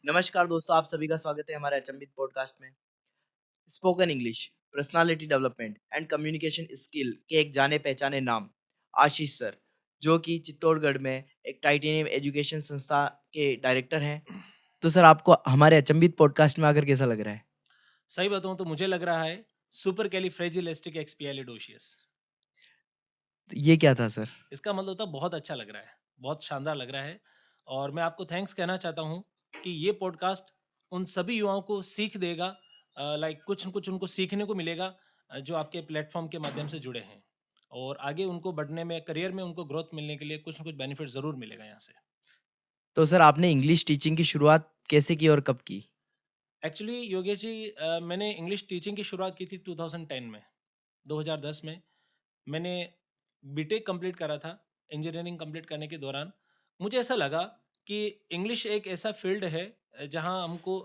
नमस्कार दोस्तों, आप सभी का स्वागत है हमारे अचंभित पॉडकास्ट में। Spoken English, personality development and communication skill के एक जाने पहचाने नाम आशीष सर, जो कि चित्तौड़गढ़ में एक टाइटेनियम एजुकेशन संस्था के डायरेक्टर हैं। तो सर, आपको हमारे अचंभित पॉडकास्ट में आकर कैसा लग रहा है? सही बताऊँ तो मुझे लग रहा है सुपर कैलिफ्रेजिलिस्टिक एक्सपिएलिडोशियस। तो ये क्या था सर? इसका मतलब होता है बहुत अच्छा लग रहा है, बहुत शानदार लग रहा है। और मैं आपको थैंक्स कहना चाहता हूँ कि ये पॉडकास्ट उन सभी युवाओं को सीख देगा। लाइक कुछ न कुछ उनको सीखने को मिलेगा, जो आपके प्लेटफॉर्म के माध्यम से जुड़े हैं। और आगे उनको बढ़ने में, करियर में उनको ग्रोथ मिलने के लिए कुछ न कुछ बेनिफिट ज़रूर मिलेगा यहाँ से। तो सर, आपने इंग्लिश टीचिंग की शुरुआत कैसे की और कब की? एक्चुअली योगेश जी, मैंने इंग्लिश टीचिंग की शुरुआत की थी 2010 में, 2010 में। मैंने बीटेक कंप्लीट करा था। इंजीनियरिंग कंप्लीट करने के दौरान मुझे ऐसा लगा कि इंग्लिश एक ऐसा फील्ड है जहां हमको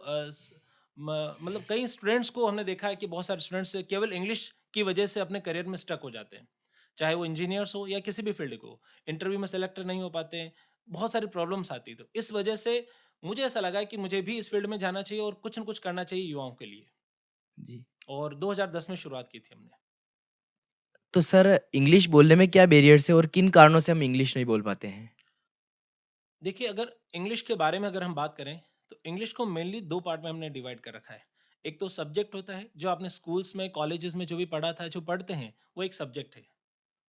मतलब कई स्टूडेंट्स को हमने देखा है कि बहुत सारे स्टूडेंट्स केवल इंग्लिश की वजह से अपने करियर में स्टक हो जाते हैं, चाहे वो इंजीनियर्स हो या किसी भी फील्ड को। इंटरव्यू में सेलेक्ट नहीं हो पाते हैं, बहुत सारी प्रॉब्लम्स आती। तो इस वजह से मुझे ऐसा लगा कि मुझे भी इस फील्ड में जाना चाहिए और कुछ न कुछ करना चाहिए युवाओं के लिए। जी। और 2010 में शुरुआत की थी हमने। तो सर, इंग्लिश बोलने में क्या बैरियर्स है और किन कारणों से हम इंग्लिश नहीं बोल पाते हैं? देखिए, अगर इंग्लिश के बारे में अगर हम बात करें, तो इंग्लिश को मेनली 2 पार्ट में हमने डिवाइड कर रखा है। एक तो सब्जेक्ट होता है, जो आपने स्कूल्स में, कॉलेजेस में जो भी पढ़ा था, जो पढ़ते हैं, वो एक सब्जेक्ट है।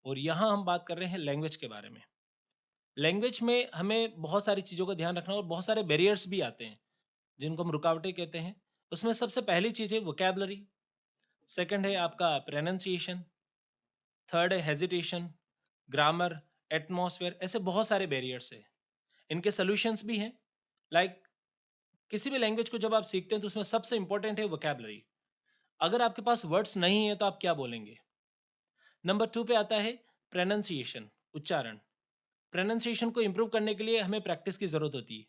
और यहाँ हम बात कर रहे हैं लैंग्वेज के बारे में। लैंग्वेज में हमें बहुत सारी चीज़ों का ध्यान रखना और बहुत सारे बैरियर्स भी आते हैं, जिनको हम रुकावटें कहते हैं। उसमें सबसे पहली चीज़ है वोकैब्युलरी, सेकंड है आपका प्रोनंसिएशन, थर्ड है हेजिटेशन, ग्रामर, एटमॉस्फेयर, ऐसे बहुत सारे बैरियर्स हैं। इनके सॉल्यूशंस भी हैं। लाइक किसी भी लैंग्वेज को जब आप सीखते हैं तो उसमें सबसे इंपॉर्टेंट है वोकैबुलरी। अगर आपके पास वर्ड्स नहीं है तो आप क्या बोलेंगे। नंबर 2 पे आता है प्रोनाउंसिएशन, उच्चारण। प्रोनाउंसिएशन को इम्प्रूव करने के लिए हमें प्रैक्टिस की ज़रूरत होती है।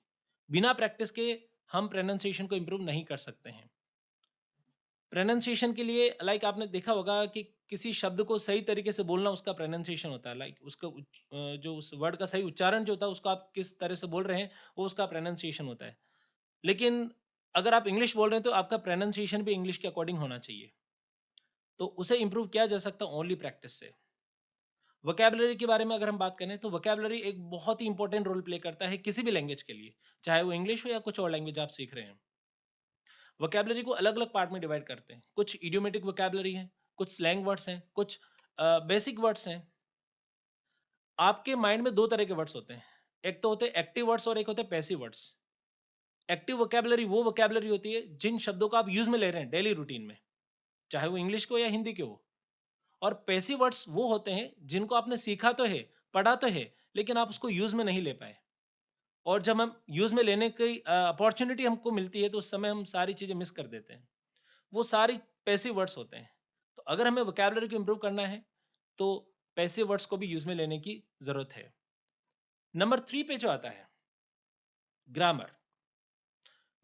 बिना प्रैक्टिस के हम प्रोनाउंसिएशन को इम्प्रूव नहीं कर सकते हैं। प्रोनाउंसिएशन के लिए लाइक आपने देखा होगा कि किसी शब्द को सही तरीके से बोलना उसका प्रोनाउंसिएशन होता है। लाइक उसका जो उस वर्ड का सही उच्चारण जो होता है उसको आप किस तरह से बोल रहे हैं, वो उसका प्रोनाउंसिएशन होता है। लेकिन अगर आप इंग्लिश बोल रहे हैं तो आपका प्रोनाउंसिएशन भी इंग्लिश के अकॉर्डिंग होना चाहिए। तो उसे इम्प्रूव किया जा सकता है ओनली प्रैक्टिस से। वोकैबुलरी के बारे में अगर हम बात करें तो वोकैबुलरी एक बहुत ही इंपॉर्टेंट रोल प्ले करता है किसी भी लैंग्वेज के लिए, चाहे वो इंग्लिश हो या कुछ और लैंग्वेज आप सीख रहे हैं। वोकैबुलरी को अलग-अलग पार्ट में डिवाइड करते हैं। कुछ इडियोमेटिक वोकैबुलरी है, कुछ स्लैंग वर्ड्स हैं, कुछ बेसिक वर्ड्स हैं। आपके माइंड में 2 तरह के वर्ड्स होते हैं। एक तो होते हैं एक्टिव वर्ड्स और एक होते हैं पैसिव वर्ड्स। एक्टिव वोकैबुलरी वो वोकैबुलरी होती है जिन शब्दों को आप यूज़ में ले रहे हैं डेली रूटीन में, चाहे वो इंग्लिश के हो या हिंदी के हो। और पैसिव वर्ड्स वो होते हैं जिनको आपने सीखा तो है, पढ़ा तो है, लेकिन आप उसको यूज़ में नहीं ले पाए। और जब हम यूज़ में लेने की अपॉर्च्युनिटी हमको मिलती है तो उस समय हम सारी चीज़ें मिस कर देते हैं। वो सारी पैसिव वर्ड्स होते हैं। तो अगर हमें वोकैबुलरी को इम्प्रूव करना है तो पैसिव वर्ड्स को भी यूज़ में लेने की ज़रूरत है। नंबर 3 पे जो आता है ग्रामर।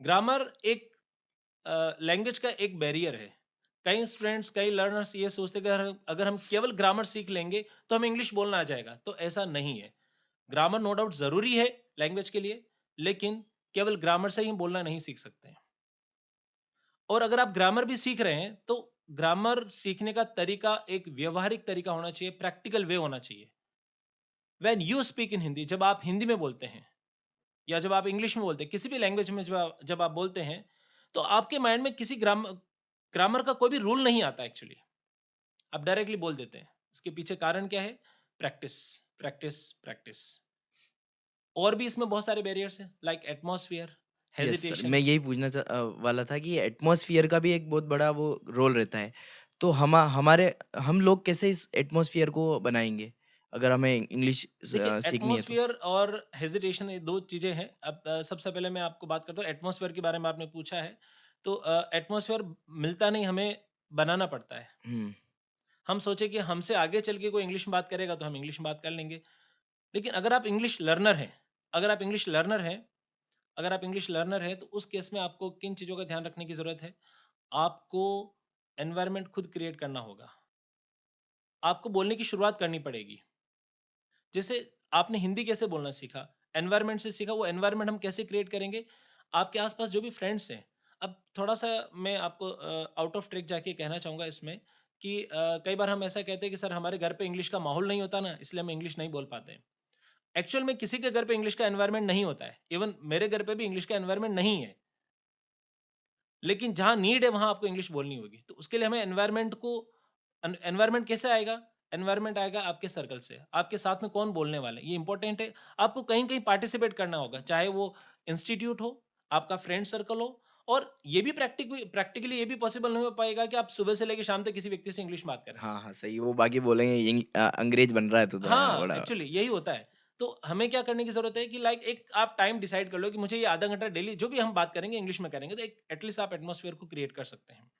ग्रामर एक लैंग्वेज का एक बैरियर है। कई स्टूडेंट्स, कई लर्नर्स ये सोचते हैं कि अगर हम केवल ग्रामर सीख लेंगे तो हमें इंग्लिश बोलना आ जाएगा, तो ऐसा नहीं है। ग्रामर नो डाउट ज़रूरी है लैंग्वेज के लिए, लेकिन केवल ग्रामर से ही हम बोलना नहीं सीख सकते हैं। और अगर आप ग्रामर भी सीख रहे हैं तो ग्रामर सीखने का तरीका एक व्यवहारिक तरीका होना चाहिए, प्रैक्टिकल वे होना चाहिए। When you speak in Hindi, जब आप हिंदी में बोलते हैं या जब आप इंग्लिश में बोलते हैं, किसी भी लैंग्वेज में जब आप बोलते हैं, तो आपके माइंड में किसी ग्रामर का कोई भी रूल नहीं आता एक्चुअली। आप डायरेक्टली बोल देते हैं। इसके पीछे कारण क्या है? Practice, practice, practice. और भी इसमें बहुत सारे बैरियर्स हैं like atmosphere, yes sir, hesitation. मैं यही वाला था कि एटमॉस्फेयर का भी एक बहुत बड़ा वो रोल रहता है। तो हम लोग कैसे इस एटमॉस्फेयर को बनाएँगे, अगर हमें इंग्लिश देखिए, सीखनी है तो? एटमॉस्फियर और हेजिटेशन ये 2 चीज़ें हैं। अब सबसे पहले मैं आपको बात करता हूँ एटमॉस्फियर के बारे में आपने पूछा है। तो एटमॉस्फियर मिलता नहीं, हमें बनाना पड़ता है। हुँ। हम सोचे कि हमसे आगे चल के कोई इंग्लिश में बात करेगा तो हम इंग्लिश में बात कर लेंगे। लेकिन अगर आप इंग्लिश लर्नर हैं, अगर आप इंग्लिश लर्नर हैं अगर आप इंग्लिश लर्नर हैं, तो उस केस में आपको किन चीज़ों का ध्यान रखने की ज़रूरत है? आपको एनवायरनमेंट खुद क्रिएट करना होगा। आपको बोलने की शुरुआत करनी पड़ेगी। जैसे आपने हिंदी कैसे बोलना सीखा? एनवायरनमेंट से सीखा, वो एनवायरनमेंट हम कैसे क्रिएट करेंगे? आपके आस-पास जो भी फ्रेंड्स हैं, अब थोड़ा-सा मैं आपको आउट ऑफ ट्रैक जाके कहना चाहूँगा इसमें कि कई बार हम ऐसा कहते हैं कि सर हमारे घर पे इंग्लिश का माहौल नहीं होता ना, इसलिए हम इंग्लिश नहीं बोल पाते हैं। एक्चुअल में किसी के घर पे इंग्लिश का एनवायरनमेंट नहीं होता है। इवन मेरे घर पे भी इंग्लिश का एनवायरनमेंट नहीं है। लेकिन जहाँ नीड है वहाँ आपको इंग्लिश बोलनी होगी। तो उसके लिए हमें एनवायरनमेंट कैसे आएगा? एनवायरनमेंट आएगा आपके सर्कल से। आपके साथ में कौन बोलने वाला है, ये इंपॉर्टेंट है। आपको कहीं-कहीं पार्टिसिपेट करना होगा, चाहे वो इंस्टीट्यूट हो, आपका फ्रेंड सर्कल हो और ये भी प्रैक्टिकली ये भी पॉसिबल नहीं हो पाएगा कि आप सुबह से लेके शाम तक किसी व्यक्ति से इंग्लिश बात करें। हाँ, हाँ, सही। वो बाकी बोलेंगे अंग्रेज बन रहा है तू तो यहाँ हाँ, बड़ा। एक्चुअली यही होता है। तो हमें क्या करने की ज़रूरत है कि लाइक एक आप टाइम डिसाइड कर लो कि मुझे ये आधा घंटा डेली जो भी हम बात करेंगे इंग्लिश में करेंगे, तो एक एटलीस्ट आप एटमॉस्फेयर को क्रिएट कर सकते हैं।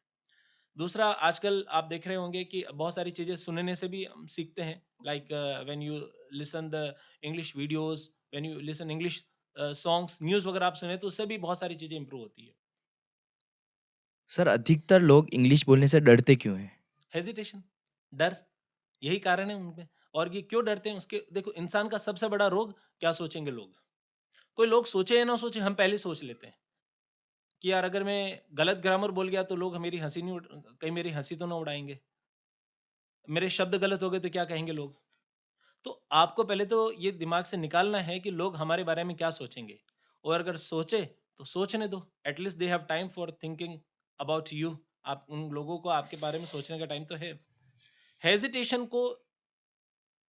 दूसरा आजकल आप देख रहे होंगे कि बहुत सारी चीज़ें सुनने से भी हम सीखते हैं। Like when you listen the English videos, when you listen English songs, news वगैरह आप सुने तो उससे भी बहुत सारी चीज़ें इम्प्रूव होती है। सर, अधिकतर लोग इंग्लिश बोलने से डरते क्यों हैं? हेजिटेशन, डर, यही कारण है उनमें। और ये क्यों डरते हैं उसके देखो इंसान का सबसे बड़ा रोग क्या सोचेंगे लोग? कोई लोग सोचे या ना सोचे हम पहले सोच लेते हैं कि यार अगर मैं गलत ग्रामर बोल गया तो लोग मेरी हँसी नहीं कहीं मेरी हँसी तो ना उड़ाएँगे। मेरे शब्द गलत हो गए तो क्या कहेंगे लोग? तो आपको पहले तो ये दिमाग से निकालना है कि लोग हमारे बारे में क्या सोचेंगे और अगर सोचे तो सोचने दो। At least they have time for thinking about you. आप उन लोगों को आपके बारे में सोचने का टाइम तो है। हेजिटेशन को,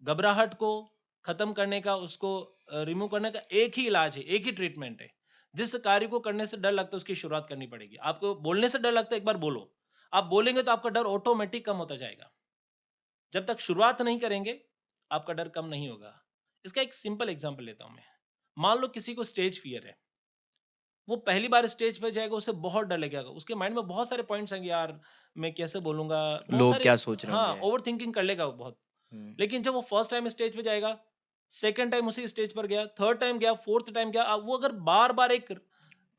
घबराहट को खत्म करने का, उसको रिमूव करने का एक ही इलाज है, एक ही ट्रीटमेंट है। जिस कार्य को करने से डर लगता है उसकी शुरुआत करनी पड़ेगी। आपको बोलने से डर लगता है, एक बार बोलो। आप बोलेंगे तो आपका डर ऑटोमेटिक कम होता जाएगा। जब तक शुरुआत नहीं करेंगे, आपका डर कम नहीं होगा। इसका एक सिंपल एग्जांपल लेता हूँ मैं। मान लो किसी को स्टेज फ़ियर है। वो पहली बार स्टेज पे जाएगा, उसे बहुत डर लगेगा। उसके माइंड में बहुत सारे पॉइंट्स आएँगे, यार मैं कैसे बोलूँगा? बहुत लोग सारे क्या सोच रहे हाँ, होंगे? ओवरथिंकिंग कर लेगा वो बहुत। हुँ। लेकिन जब वो फर्स्ट टाइम स्टेज पे जाएगा, सेकंड टाइम उसी स्टेज पर गया, थर्ड टाइम गया, फोर्थ टाइम गया, वो अगर बार-बार एक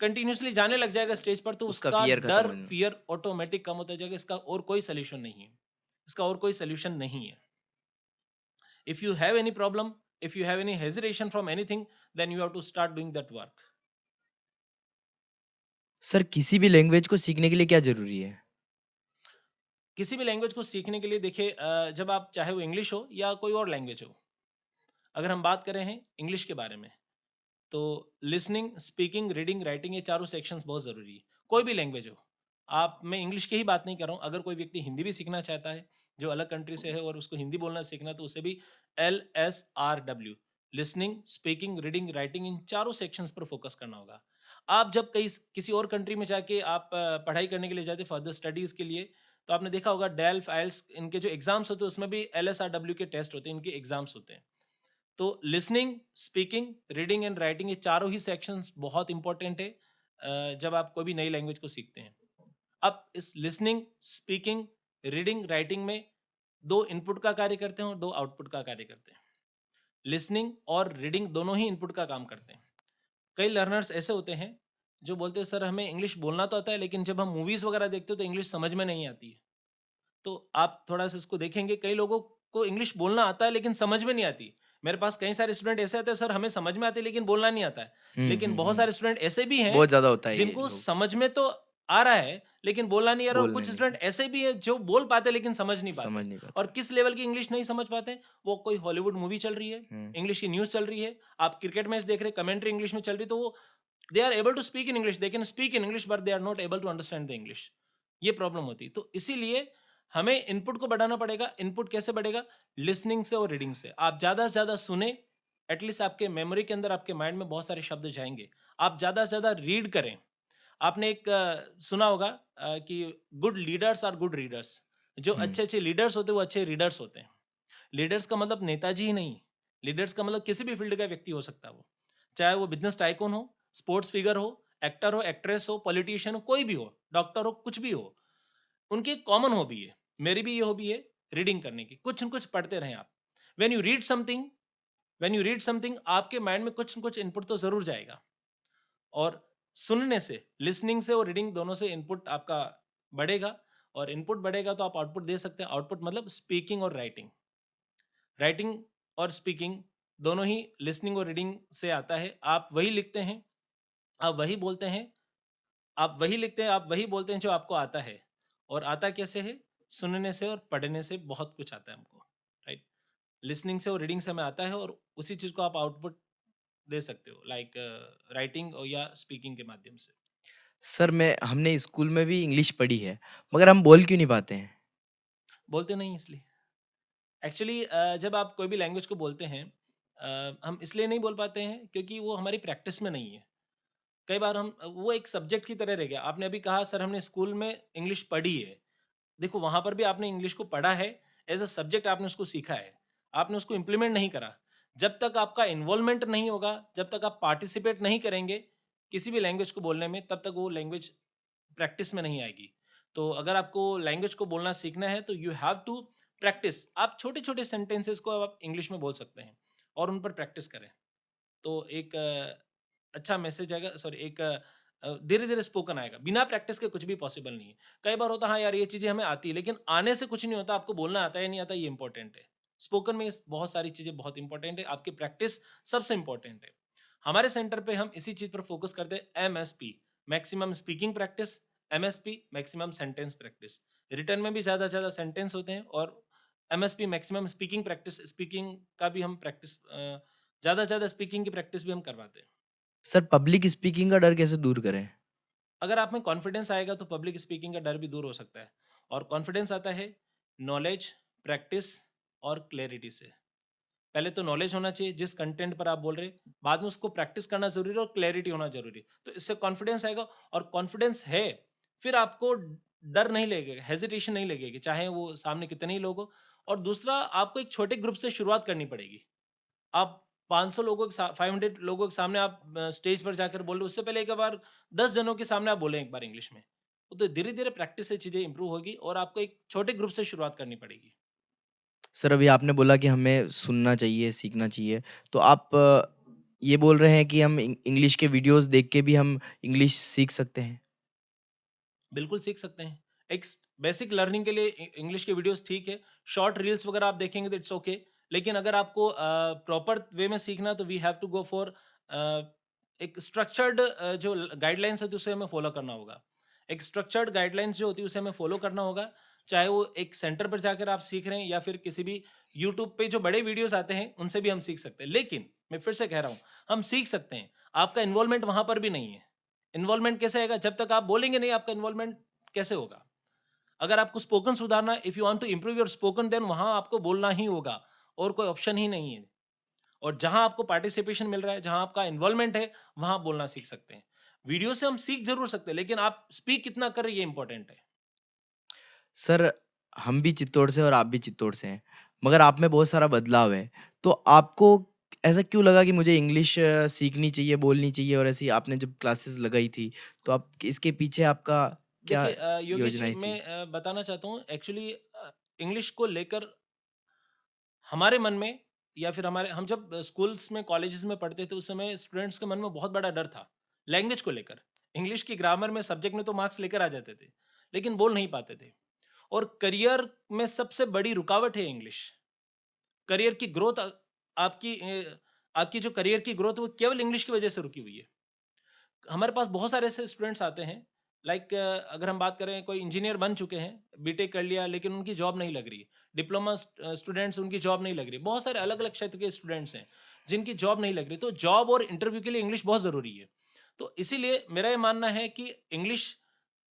कंटिन्यूअसली जाने लग जाएगा स्टेज पर, तो उसका उसका फ़ियर खत्म डर, होना। फ़ियर ऑटोमैटिक कम होता जाएगा। इसका और कोई सॉल्यूशन नहीं है। इसका और कोई सॉल्यूशन नहीं है। If you have any problem, if you have any hesitation from anything, then you have to start doing that work. Sir, किसी भी लैंग्वेज को सीखने के लिए क्या ज़रूरी है? किसी भी लैंग्वेज को सीखने के लिए देखिए जब आप चाहे वो इंग्लिश हो या कोई और लैंग्वेज हो, अगर हम बात कर रहे हैं इंग्लिश के बारे में, तो लिसनिंग, स्पीकिंग, रीडिंग, राइटिंग ये चारों सेक्शंस बहुत ज़रूरी है। कोई भी लैंग्वेज हो, आप मैं इंग्लिश की ही बात नहीं कर रहा हूँ, अगर कोई व्यक्ति हिंदी भी सीखना चाहता है, जो अलग कंट्री से है और उसको हिंदी बोलना सीखना है, तो उसे भी LSRW listening, speaking, reading, writing in चारों सेक्शंस पर फोकस करना होगा। आप जब कहीं किसी और कंट्री में जाके आप पढ़ाई करने के लिए जाते फर्दर स्टडीज़ के लिए, तो आपने देखा होगा डेल्फ, आइल्स इनके जो एग्ज़ाम्स होते हैं उसमें भी LSRW के टेस्ट होते हैं, इनके एग्ज़ाम्स होते हैं। तो listening, speaking, reading and writing ये चारों ही सेक्शंस बहुत इंपॉर्टेंट है जब आप कोई भी नई लैंग्वेज को सीखते हैं। अब इस लिसनिंग, स्पीकिंग, रीडिंग, राइटिंग में 2 इनपुट का कार्य करते हैं और 2 आउटपुट का कार्य करते हैं। लिसनिंग और रीडिंग दोनों ही इनपुट का काम करते हैं। कई लर्नर्स ऐसे होते हैं जो बोलते हैं सर हमें इंग्लिश बोलना तो आता है लेकिन जब हम मूवीज़ वगैरह देखते हो तो इंग्लिश समझ में नहीं आती है। तो आप थोड़ा-सा इसको देखेंगे, कई लोगों को इंग्लिश बोलना आता है लेकिन समझ में नहीं आती। मेरे पास कई सारे स्टूडेंट ऐसे आते हैं सर हमें समझ में आती है लेकिन बोलना नहीं आता है। हुँ, लेकिन हुँ, बहुत हुँ। सारे स्टूडेंट ऐसे भी हैं बहुत ज़्यादा होता है ये जिनको लोग, समझ में तो आ रहा है लेकिन बोलना नहीं आ रहा और बोलने कुछ नहीं स्टूडेंट का, ऐसे भी हैं जो बोल पाते हैं लेकिन समझ नहीं पाते। समझ नहीं और पाते। किस लेवल की इंग्लिश नहीं समझ पाते हैं, वो कोई हॉलीवुड मूवी चल रही है, हुँ। इंग्लिश की न्यूज़ चल रही है, आप क्रिकेट मैच देख रहे हैं, कमेंट्री इंग्लिश में चल रही है तो वो they are able to speak in English, they can speak in English but they are not able to understand the English. ये प्रॉब्लम होती है। तो इसीलिए हमें इनपुट को बढ़ाना पड़ेगा। इनपुट कैसे बढ़ेगा? लिसनिंग से और रीडिंग से। आप ज़्यादा से ज़्यादा सुने, एटलीस्ट आपके मेमोरी के अंदर, आपके माइंड में बहुत सारे शब्द जाएँगे। आप ज़्यादा से ज़्यादा रीड करें। आपने एक सुना होगा कि good leaders are good readers. जो हुँ। अच्छे-अच्छे लीडर्स होते हैं, वो अच्छे रीडर्स होते हैं। लीडर्स का मतलब नेताजी ही नहीं, लीडर्स का मतलब किसी भी फील्ड का व्यक्ति हो सकता है वो। चाहे वो बिज़नेस टाइकून हो, स्पोर्ट्स फिगर हो, एक्टर हो, एक्ट्रेस हो, पॉलिटिशियन हो, कोई भी हो, डॉक्टर हो, कुछ भी हो। उनकी एक कॉमन हॉबी है, मेरी भी ये हॉबी है रीडिंग करने की। कुछ न कुछ पढ़ते रहें आप। When you read something when you read something आपके माइंड में कुछ न कुछ इनपुट तो ज़रूर जाएगा। और सुनने से, लिसनिंग से और रीडिंग दोनों से इनपुट आपका बढ़ेगा और इनपुट बढ़ेगा तो आप आउटपुट दे सकते हैं। आउटपुट मतलब स्पीकिंग और राइटिंग। राइटिंग और स्पीकिंग दोनों ही लिसनिंग और रीडिंग से आता है। आप वही लिखते हैं आप वही बोलते हैं, आप वही लिखते हैं, आप वही बोलते हैं जो आपको आता है। और आता कैसे है? सुनने से और पढ़ने से बहुत कुछ आता है हमको, राइट? लिसनिंग से और रीडिंग से हमें आता है, और उसी चीज़ को आप आउटपुट दे सकते हो, लाइक राइटिंग और या स्पीकिंग के माध्यम से। सर मैं हमने स्कूल में भी इंग्लिश पढ़ी है, मगर हम बोल क्यों नहीं पाते हैं? बोलते नहीं इसलिए। एक्चुअली जब आप कोई भी लैंग्वेज को बोलते हैं, हम इसलिए नहीं बोल पाते हैं क्योंकि वो हमारी प्रैक्टिस में नहीं है। कई बार हम वो एक सब्जेक्ट की तरह रह गया। आपने अभी कहा सर हमने स्कूल में इंग्लिश पढ़ी है। देखो वहाँ पर भी आपने इंग्लिश को पढ़ा है, एज़ अ सब्जेक्ट आपने उसको सीखा है। आपने उसको इम्प्लीमेंट नहीं करा। जब तक आपका इन्वॉल्वमेंट नहीं होगा, जब तक आप पार्टिसिपेट नहीं करेंगे किसी भी लैंग्वेज को बोलने में, तब तक वो लैंग्वेज प्रैक्टिस में नहीं आएगी। तो अगर आपको लैंग्वेज को बोलना सीखना है तो यू हैव टू प्रैक्टिस। आप छोटे-छोटे सेंटेंसेस को आप इंग्लिश में बोल सकते हैं और उन पर प्रैक्टिस करें। तो एक अच्छा मैसेज आएगा, सॉरी एक धीरे-धीरे स्पोकन आएगा। बिना प्रैक्टिस के कुछ भी पॉसिबल नहीं है। कई बार होता है हाँ यार ये चीज़ें हमें आती है, लेकिन आने से कुछ नहीं होता, आपको बोलना आता है या नहीं आता ये इम्पोर्टेंट है। स्पोकन में इस बहुत सारी चीज़ें बहुत इम्पोर्टेंट है, आपकी प्रैक्टिस सबसे इम्पोर्टेंट है। हमारे सेंटर पे हम इसी चीज़ पर फोकस करते हैं, MSP, maximum speaking practice, MSP maximum sentence practice. Written में भी ज़्यादा से ज़्यादा सेंटेंस होते हैं, और MSP maximum speaking practice, speaking का भी हम प्रैक्टिस ज़्यादा से ज़्यादा स्पीकिंग की प्रैक्टिस भी हम करवाते हैं। सर पब्लिक स्पीकिंग का डर कैसे दूर करें? अगर आप में कॉन्फिडेंस आएगा तो पब्लिक स्पीकिंग का डर भी दूर हो सकता है। और कॉन्फिडेंस आता है नॉलेज, प्रैक्टिस और क्लैरिटी से। पहले तो नॉलेज होना चाहिए जिस कंटेंट पर आप बोल रहे हैं, बाद में उसको प्रैक्टिस करना ज़रूरी है और क्लैरिटी होना ज़रूरी है। तो इससे कॉन्फिडेंस आएगा, और कॉन्फिडेंस है, फिर आपको डर नहीं लगेगा, हेजिटेशन नहीं लगेगी, चाहे वो सामने कितने ही लोग हो। और दूसरा, आपको एक छोटे ग्रुप से शुरुआत करनी पड़ेगी। आप 500 लोगों के 500 लोगों के सामने आप स्टेज पर जाकर बोल रहे हो, उससे पहले एक बार 10 जनों के सामने आप बोलें एक बार इंग्लिश में। तो धीरे-धीरे प्रैक्टिस से चीज़ें इंप्रूव होगी और आपको एक छोटे ग्रुप से शुरुआत करनी पड़ेगी। सर अभी आपने बोला कि हमें सुनना चाहिए, सीखना चाहिए। तो आप ये बोल रहे हैं कि हम इंग्लिश के वीडियोज़ देख के भी हम इंग्लिश सीख सकते हैं? बिल्कुल सीख सकते हैं। एक बेसिक लर्निंग के लिए इंग्लिश के वीडियोस ठीक है। शॉर्ट रील्स वगैरह आप देखेंगे तो इट्स ओके। लेकिन अगर आपको प्रॉपर वे में सीखना है तो we have to go for एक स्ट्रक्चर्ड जो गाइडलाइंस होती है उसे हमें फॉलो करना होगा। एक स्ट्रक्चर्ड गाइडलाइंस जो होती है उसे हमें फॉलो करना होगा। चाहे वो एक सेंटर पर जाकर आप सीख रहे हैं या फिर किसी भी यूट्यूब पे जो बड़े वीडियोस आते हैं उनसे भी हम सीख सकते हैं। लेकिन मैं फिर से कह रहा हूँ, हम सीख सकते हैं। आपका इन्वॉल्वमेंट वहाँ पर भी नहीं है। इन्वॉल्वमेंट कैसे आएगा? जब तक आप बोलेंगे नहीं, आपका इन्वॉल्वमेंट कैसे होगा? अगर आपको स्पोकन सुधारना है, if you want to improve your spoken, then वहाँ आपको बोलना ही होगा और कोई ऑप्शन ही नहीं है। और जहाँ आपको पार्टिसिपेशन मिल रहा है, जहाँ आपका इन्वॉल्वमेंट है, वहाँ आप बोलना सीख सकते हैं। वीडियो से हम सीख ज़रूर सकते हैं, लेकिन आप स्पीक कितना कर रहे हैं, ये इम्पोर्टेंट है। सर हम भी चित्तौड़ से और आप भी चित्तौड़ से हैं, मगर आप में बहुत सारा बदलाव है। तो आपको ऐसा क्यों लगा कि मुझे इंग्लिश सीखनी चाहिए, बोलनी चाहिए और ऐसी आपने जब क्लासेस लगाई थी, तो आप इसके पीछे आपका क्या देखिए योगेश जी, योजनाएँ मैं थी? बताना चाहता हूँ एक्चुअली इंग्लिश को लेकर हमारे मन में, या फिर हमारे हम जब स्कूल्स में कॉलेजेस में पढ़ते थे उस समय स्टूडेंट्स के मन में बहुत बड़ा डर था लैंग्वेज को लेकर। इंग्लिश की ग्रामर में सब्जेक्ट में तो मार्क्स लेकर आ जाते थे, लेकिन बोल नहीं पाते थे। और करियर में सबसे बड़ी रुकावट है इंग्लिश। करियर की ग्रोथ आपकी आपकी जो करियर की ग्रोथ है वो केवल इंग्लिश की वजह से रुकी हुई है। हमारे पास बहुत सारे ऐसे स्टूडेंट्स आते हैं, लाइक अगर हम बात करें, कोई इंजीनियर बन चुके हैं, बीटेक कर लिया, लेकिन उनकी जॉब नहीं लग रही है। डिप्लोमा स्टूडेंट्स, उनकी जॉब नहीं लग रही। बहुत सारे अलग अलग क्षेत्र के स्टूडेंट्स हैं जिनकी जॉब नहीं लग रही। तो जॉब और इंटरव्यू के लिए इंग्लिश बहुत ज़रूरी है। तो इसीलिए मेरा ये मानना है कि इंग्लिश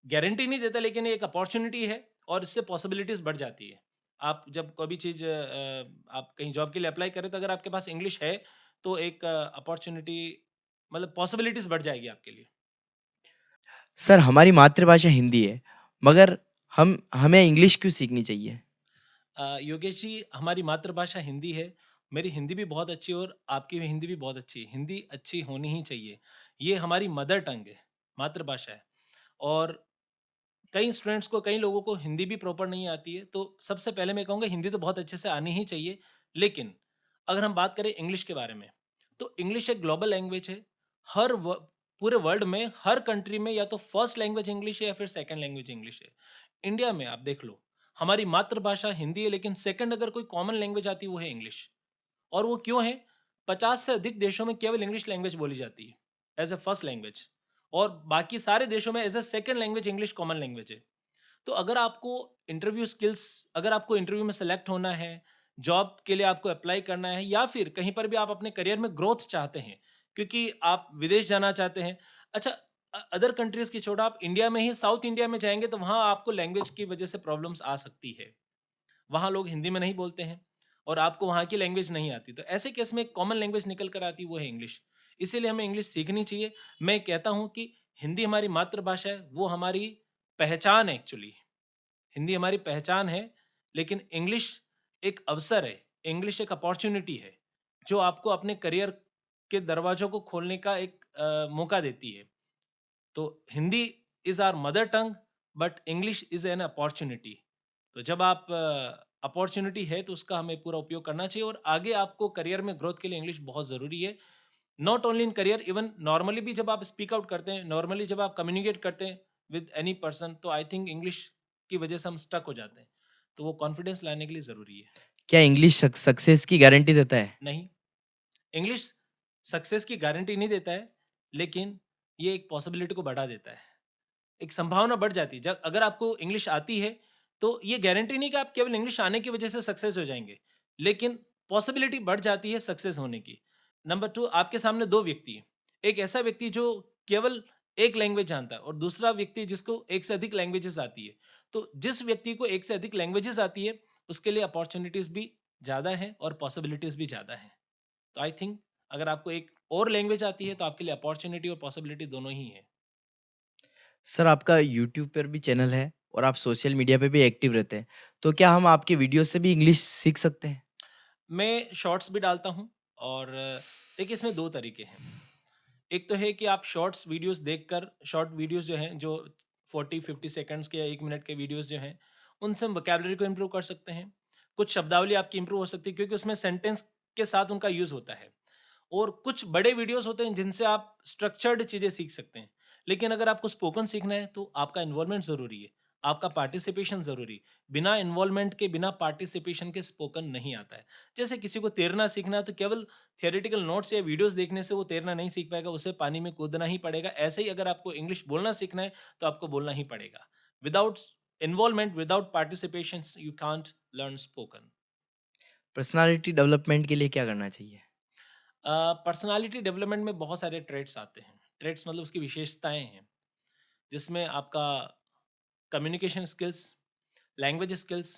गारंटी नहीं देता, लेकिन ये एक अपॉर्चुनिटी है और इससे पॉसिबिलिटीज़ बढ़ जाती है। आप जब कोई भी चीज़ आप कहीं जॉब के लिए अप्लाई करें, तो अगर आपके पास इंग्लिश है तो एक अपॉर्चुनिटी, मतलब पॉसिबिलिटीज़ बढ़ जाएगी आपके लिए। सर हमारी मातृभाषा हिंदी है, मगर हम हमें इंग्लिश क्यों सीखनी चाहिए? योगेश जी, हमारी मातृभाषा हिंदी है। मेरी हिंदी भी बहुत अच्छी है और आपकी भी हिंदी भी बहुत अच्छी है। हिंदी अच्छी होनी ही चाहिए। ये हमारी मदर टंग है, मातृभाषा है। और कई स्टूडेंट्स को, कई लोगों को हिंदी भी प्रॉपर नहीं आती है। तो सबसे पहले मैं कहूँगा हिंदी तो बहुत अच्छे से आनी ही चाहिए। लेकिन अगर हम बात करें इंग्लिश के बारे में, तो इंग्लिश एक ग्लोबल लैंग्वेज है। हर व पूरे वर्ल्ड में, हर कंट्री में या तो फर्स्ट लैंग्वेज इंग्लिश है या फिर सेकंड लैंग्वेज इंग्लिश है। इंडिया में आप देख लो, हमारी मातृभाषा हिंदी है, लेकिन सेकंड अगर कोई कॉमन लैंग्वेज आती है वो है इंग्लिश। और वो क्यों है? 50 से अधिक देशों में केवल इंग्लिश लैंग्वेज बोली जाती है एज़ अ फर्स्ट लैंग्वेज। और बाकी सारे देशों में as a second language English common language है। तो अगर आपको इंटरव्यू स्किल्स, अगर आपको इंटरव्यू में सेलेक्ट होना है, जॉब के लिए आपको अप्लाई करना है, या फिर कहीं पर भी आप अपने करियर में ग्रोथ चाहते हैं, क्योंकि आप विदेश जाना चाहते हैं। अच्छा, अदर कंट्रीज की छोड़ा आप इंडिया में ही साउथ इंडिया में जाएंगे तो वहाँ आपको लैंग्वेज की वजह से प्रॉब्लम्स आ सकती है। वहाँ लोग हिंदी में नहीं बोलते हैं और आपको वहाँ की लैंग्वेज नहीं आती। तो ऐसे केस में एक कॉमन लैंग्वेज निकल कर आती है, वो है इंग्लिश। इसीलिए हमें इंग्लिश सीखनी चाहिए। मैं कहता हूँ कि हिंदी हमारी मातृभाषा है, वो हमारी पहचान है एक्चुअली। हिंदी हमारी पहचान है, लेकिन इंग्लिश एक अवसर है, इंग्लिश एक अपॉर्च्युनिटी है, जो आपको अपने करियर के दरवाज़ों को खोलने का एक मौका देती है। तो Hindi is our mother tongue, but English is an opportunity. तो जब आप अपॉर्च्युनिटी है तो उसका हमें पूरा उपयोग करना चाहिए, और आगे आपको करियर में ग्रोथ के लिए इंग्लिश बहुत ज़रूरी है। Not only in career, even normally भी जब आप स्पीक आउट करते हैं, नॉर्मली जब आप कम्युनिकेट करते हैं विद एनी पर्सन, तो आई थिंक इंग्लिश की वजह से हम स्टक हो जाते हैं। तो वो कॉन्फिडेंस लाने के लिए ज़रूरी है। क्या इंग्लिश सक्सेस की गारंटी देता है? नहीं, इंग्लिश सक्सेस की गारंटी नहीं देता है, लेकिन ये एक पॉसिबिलिटी को बढ़ा देता है। एक संभावना बढ़ जाती है। जब अगर आपको इंग्लिश आती है, तो ये गारंटी नहीं कि आप केवल इंग्लिश आने की वजह से सक्सेस हो जाएँगे, लेकिन पॉसिबिलिटी बढ़ जाती है सक्सेस होने की। नंबर 2, आपके सामने 2 व्यक्ति हैं। एक ऐसा व्यक्ति जो केवल एक लैंग्वेज जानता है और दूसरा व्यक्ति जिसको एक से अधिक लैंग्वेजेज़ आती है। तो जिस व्यक्ति को एक से अधिक लैंग्वेजेज़ आती है, उसके लिए अपॉर्च्युनिटीज़ भी ज़्यादा हैं और पॉसिबिलिटीज़ भी ज़्यादा हैं। तो आई थिंक अगर आपको एक और लैंग्वेज आती है, तो आपके लिए अपॉर्च्युनिटी और पॉसिबिलिटी दोनों ही हैं। सर, आपका यूट्यूब पर भी चैनल है और आप सोशल मीडिया पे भी एक्टिव रहते हैं। तो क्या हम आपके वीडियो से भी इंग्लिश सीख सकते हैं? मैं शॉर्ट्स भी डालता हूँ, और देखिए इसमें 2 तरीके हैं। एक तो है कि आप शॉर्ट्स वीडियोज़ देखकर, शॉर्ट वीडियोज़ जो हैं, जो 40-50 सेकंड्स के या 1 मिनट के वीडियोज़ जो हैं, उनसे हम वोकैब्युलरी को इम्प्रूव कर सकते हैं। कुछ शब्दावली आपकी इम्प्रूव हो सकती है, क्योंकि उसमें सेंटेंस के साथ उनका यूज़ होता है। और कुछ बड़े वीडियोज़ होते हैं जिनसे आप स्ट्रक्चर्ड चीज़ें सीख सकते हैं। लेकिन अगर आपको स्पोकन सीखना है, तो आपका इन्वॉल्वमेंट ज़रूरी है, आपका पार्टिसिपेशन ज़रूरी है। बिना इन्वॉल्वमेंट के, बिना पार्टिसिपेशन के स्पोकन नहीं आता है। जैसे किसी को तैरना सीखना है, तो केवल थियोरेटिकल नोट्स या वीडियोज़ देखने से वो तैरना नहीं सीख पाएगा, उसे पानी में कूदना ही पड़ेगा। ऐसे ही अगर आपको इंग्लिश बोलना सीखना है, तो आपको बोलना ही पड़ेगा। Without involvement, without participations, you can't learn spoken. Personality development के लिए क्या करना चाहिए? पर्सनालिटी डेवलपमेंट में बहुत सारे ट्रेट्स आते हैं। ट्रेट्स मतलब उसकी विशेषताएं हैं, जिसमें आपका communication skills, language skills,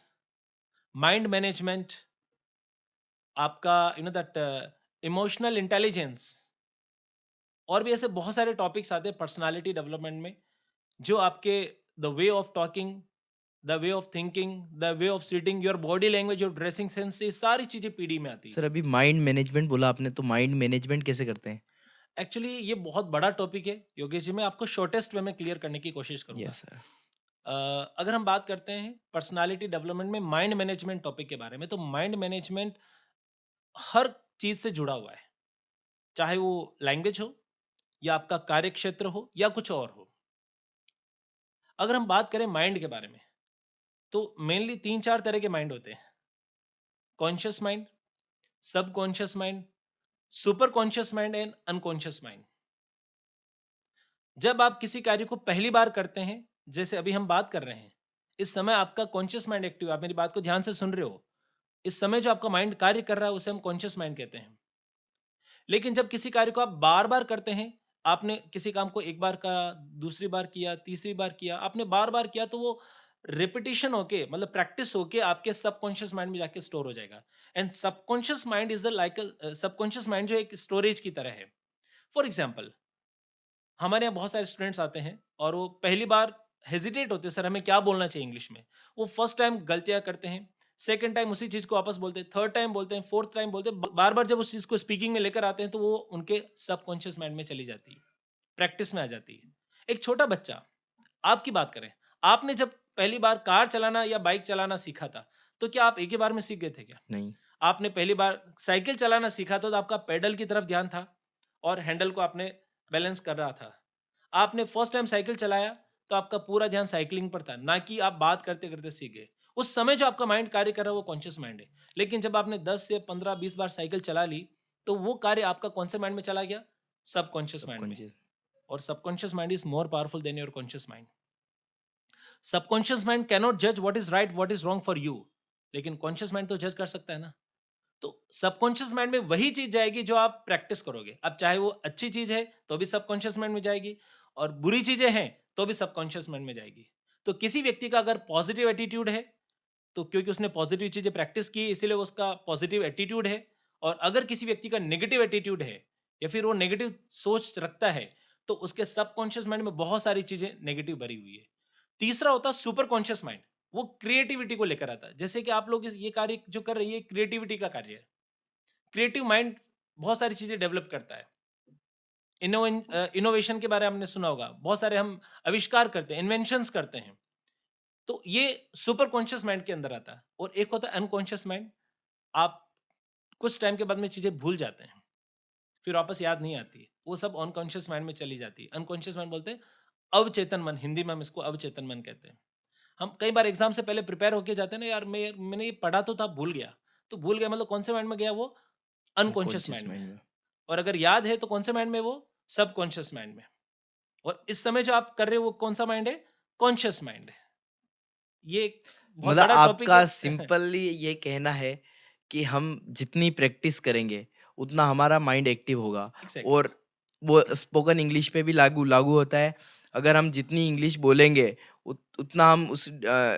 mind management, आपका दैट इमोशनल इंटेलिजेंस, और भी ऐसे बहुत सारे टॉपिक्स आते हैं पर्सनालिटी डेवलपमेंट में, जो आपके the way of talking, the way of thinking, the way of sitting, your body language, your dressing sense, ये सारी चीज़ें पीढ़ी में आती सर, हैं। अभी माइंड मैनेजमेंट बोला आपने, तो माइंड मैनेजमेंट कैसे करते हैं? एक्चुअली ये बहुत बड़ा टॉपिक है योगेश जी, मैं आपको शॉर्टेस्ट वे में क्लियर करने की कोशिश करूंगा। Yes sir. अगर हम बात करते हैं पर्सनालिटी डेवलपमेंट में माइंड मैनेजमेंट टॉपिक के बारे में, तो माइंड मैनेजमेंट हर चीज से जुड़ा हुआ है, चाहे वो लैंग्वेज हो, या आपका कार्य क्षेत्र हो, या कुछ और हो। अगर हम बात करें माइंड के बारे में, तो मेनली 3-4 तरह के माइंड होते हैं। Conscious mind, subconscious mind, super conscious mind and unconscious mind. जब आप किसी कार्य को पहली बार करते हैं, जैसे अभी हम बात कर रहे हैं, इस समय आपका कॉन्शियस माइंड एक्टिव है, आप मेरी बात को ध्यान से सुन रहे हो। इस समय जो आपका माइंड कार्य कर रहा है, उसे हम कॉन्शियस माइंड कहते हैं। लेकिन जब किसी कार्य को आप बार-बार करते हैं, आपने किसी काम को एक बार करा, दूसरी बार किया, तीसरी बार किया, आपने बार-बार किया, तो वो रिपिटिशन होके, मतलब प्रैक्टिस होके आपके सबकॉन्शियस माइंड में जाके स्टोर हो जाएगा। And subconscious mind is the like subconscious mind जो एक स्टोरेज की तरह है। फॉर एग्जांपल, हमारे यहाँ बहुत सारे स्टूडेंट्स आते हैं और वो पहली बार हेजिटेट होते हैं, सर हमें क्या बोलना चाहिए इंग्लिश में। वो फर्स्ट टाइम गलतियाँ करते हैं, सेकंड टाइम उसी चीज़ को वापस बोलते हैं, थर्ड टाइम बोलते हैं, फोर्थ टाइम बोलते हैं। बार-बार जब उस चीज़ को स्पीकिंग में लेकर आते हैं, तो वो उनके सबकॉन्शियस माइंड में चली जाती है, प्रैक्टिस में आ जाती है। एक छोटा बच्चा, आपकी बात करें, आपने जब पहली बार कार चलाना या बाइक चलाना सीखा था, तो क्या आप एक ही बार में सीख गए थे क्या? नहीं। आपने पहली बार साइकिल चलाना सीखा था, तो आपका पेडल की तरफ ध्यान था और हैंडल को आपने बैलेंस कर रहा था। आपने फर्स्ट टाइम साइकिल चलाया, तो आपका पूरा ध्यान साइक्लिंग पर था, ना कि आप बात करते-करते सीख गए। उस समय जो आपका माइंड कार्य कर रहा है, वो कॉन्शियस माइंड है। लेकिन जब आपने 10 से 15-20 बार साइकिल चला ली, तो वो कार्य आपका कौन से माइंड में चला गया? सबकॉन्शियस माइंड में। सबकॉन्शियस। और subconscious mind is more powerful than your conscious mind. Subconscious mind cannot जज what is right what is wrong for you, लेकिन कॉन्शियस माइंड तो जज कर सकता है ना. तो सबकॉन्शियस माइंड में वही चीज जाएगी जो आप प्रैक्टिस करोगे. अब चाहे वो अच्छी चीज है तो भी सबकॉन्शियस माइंड में जाएगी, और बुरी चीजें हैं तो भी सबकॉन्शियस माइंड में जाएगी. तो किसी व्यक्ति का अगर पॉजिटिव एटीट्यूड है तो क्योंकि उसने पॉजिटिव चीजें प्रैक्टिस की इसीलिए उसका पॉजिटिव एटीट्यूड है. और अगर किसी व्यक्ति का नेगेटिव एटीट्यूड है या फिर वो नेगेटिव सोच रखता है तो उसके सबकॉन्शियस माइंड में बहुत सारी चीजें नेगेटिव भरी हुई है. तीसरा होता है सुपर कॉन्शियस माइंड. वो क्रिएटिविटी को लेकर आता है. जैसे कि आप लोग ये कार्य जो कर रहे हैं ये क्रिएटिविटी का कार्य है. क्रिएटिव माइंड बहुत सारी चीजें डेवलप करता है. इनोवेशन के बारे में आपने सुना होगा. बहुत सारे हम आविष्कार करते हैं, इन्वेंशंस करते हैं. तो ये सुपर कॉन्शियस माइंड के अंदर आता है. और एक होता है अनकॉन्शियस माइंड. आप कुछ टाइम के बाद में चीजें भूल जाते हैं, फिर वापस याद नहीं आती. वो सब अनकॉन्शियस माइंड में चली जाती है. अनकॉन्शियस माइंड बोलते हैं अवचेतन मन. हिंदी में हम इसको अवचेतन मन कहते हैं. हम कई बार एग्जाम से पहले प्रिपेयर होके जाते हैं ना, यार मैंने ये पढ़ा तो था, भूल गया. तो भूल गया मतलब कौन से माइंड में गया? वो अनकॉन्शियस अनकॉन्शियस माइंड में. माइंड में. और अगर याद है तो कौन से माइंड में? वो सबकॉन्शियस माइंड में. और इस समय जो आप कर रहे हो वो कौन सा माइंड है? कॉन्शियस माइंड है. ये एक बहुत मतलब बड़ा टॉपिक आपका है. सिंपली ये कहना है कि हम जितनी प्रैक्टिस करेंगे उतना हमारा माइंड एक्टिव होगा, एग्जैक्टली. और वो स्पोकन इंग्लिश पे भी लागू लागू होता है. अगर हम जितनी इंग्लिश बोलेंगे उतना हम उस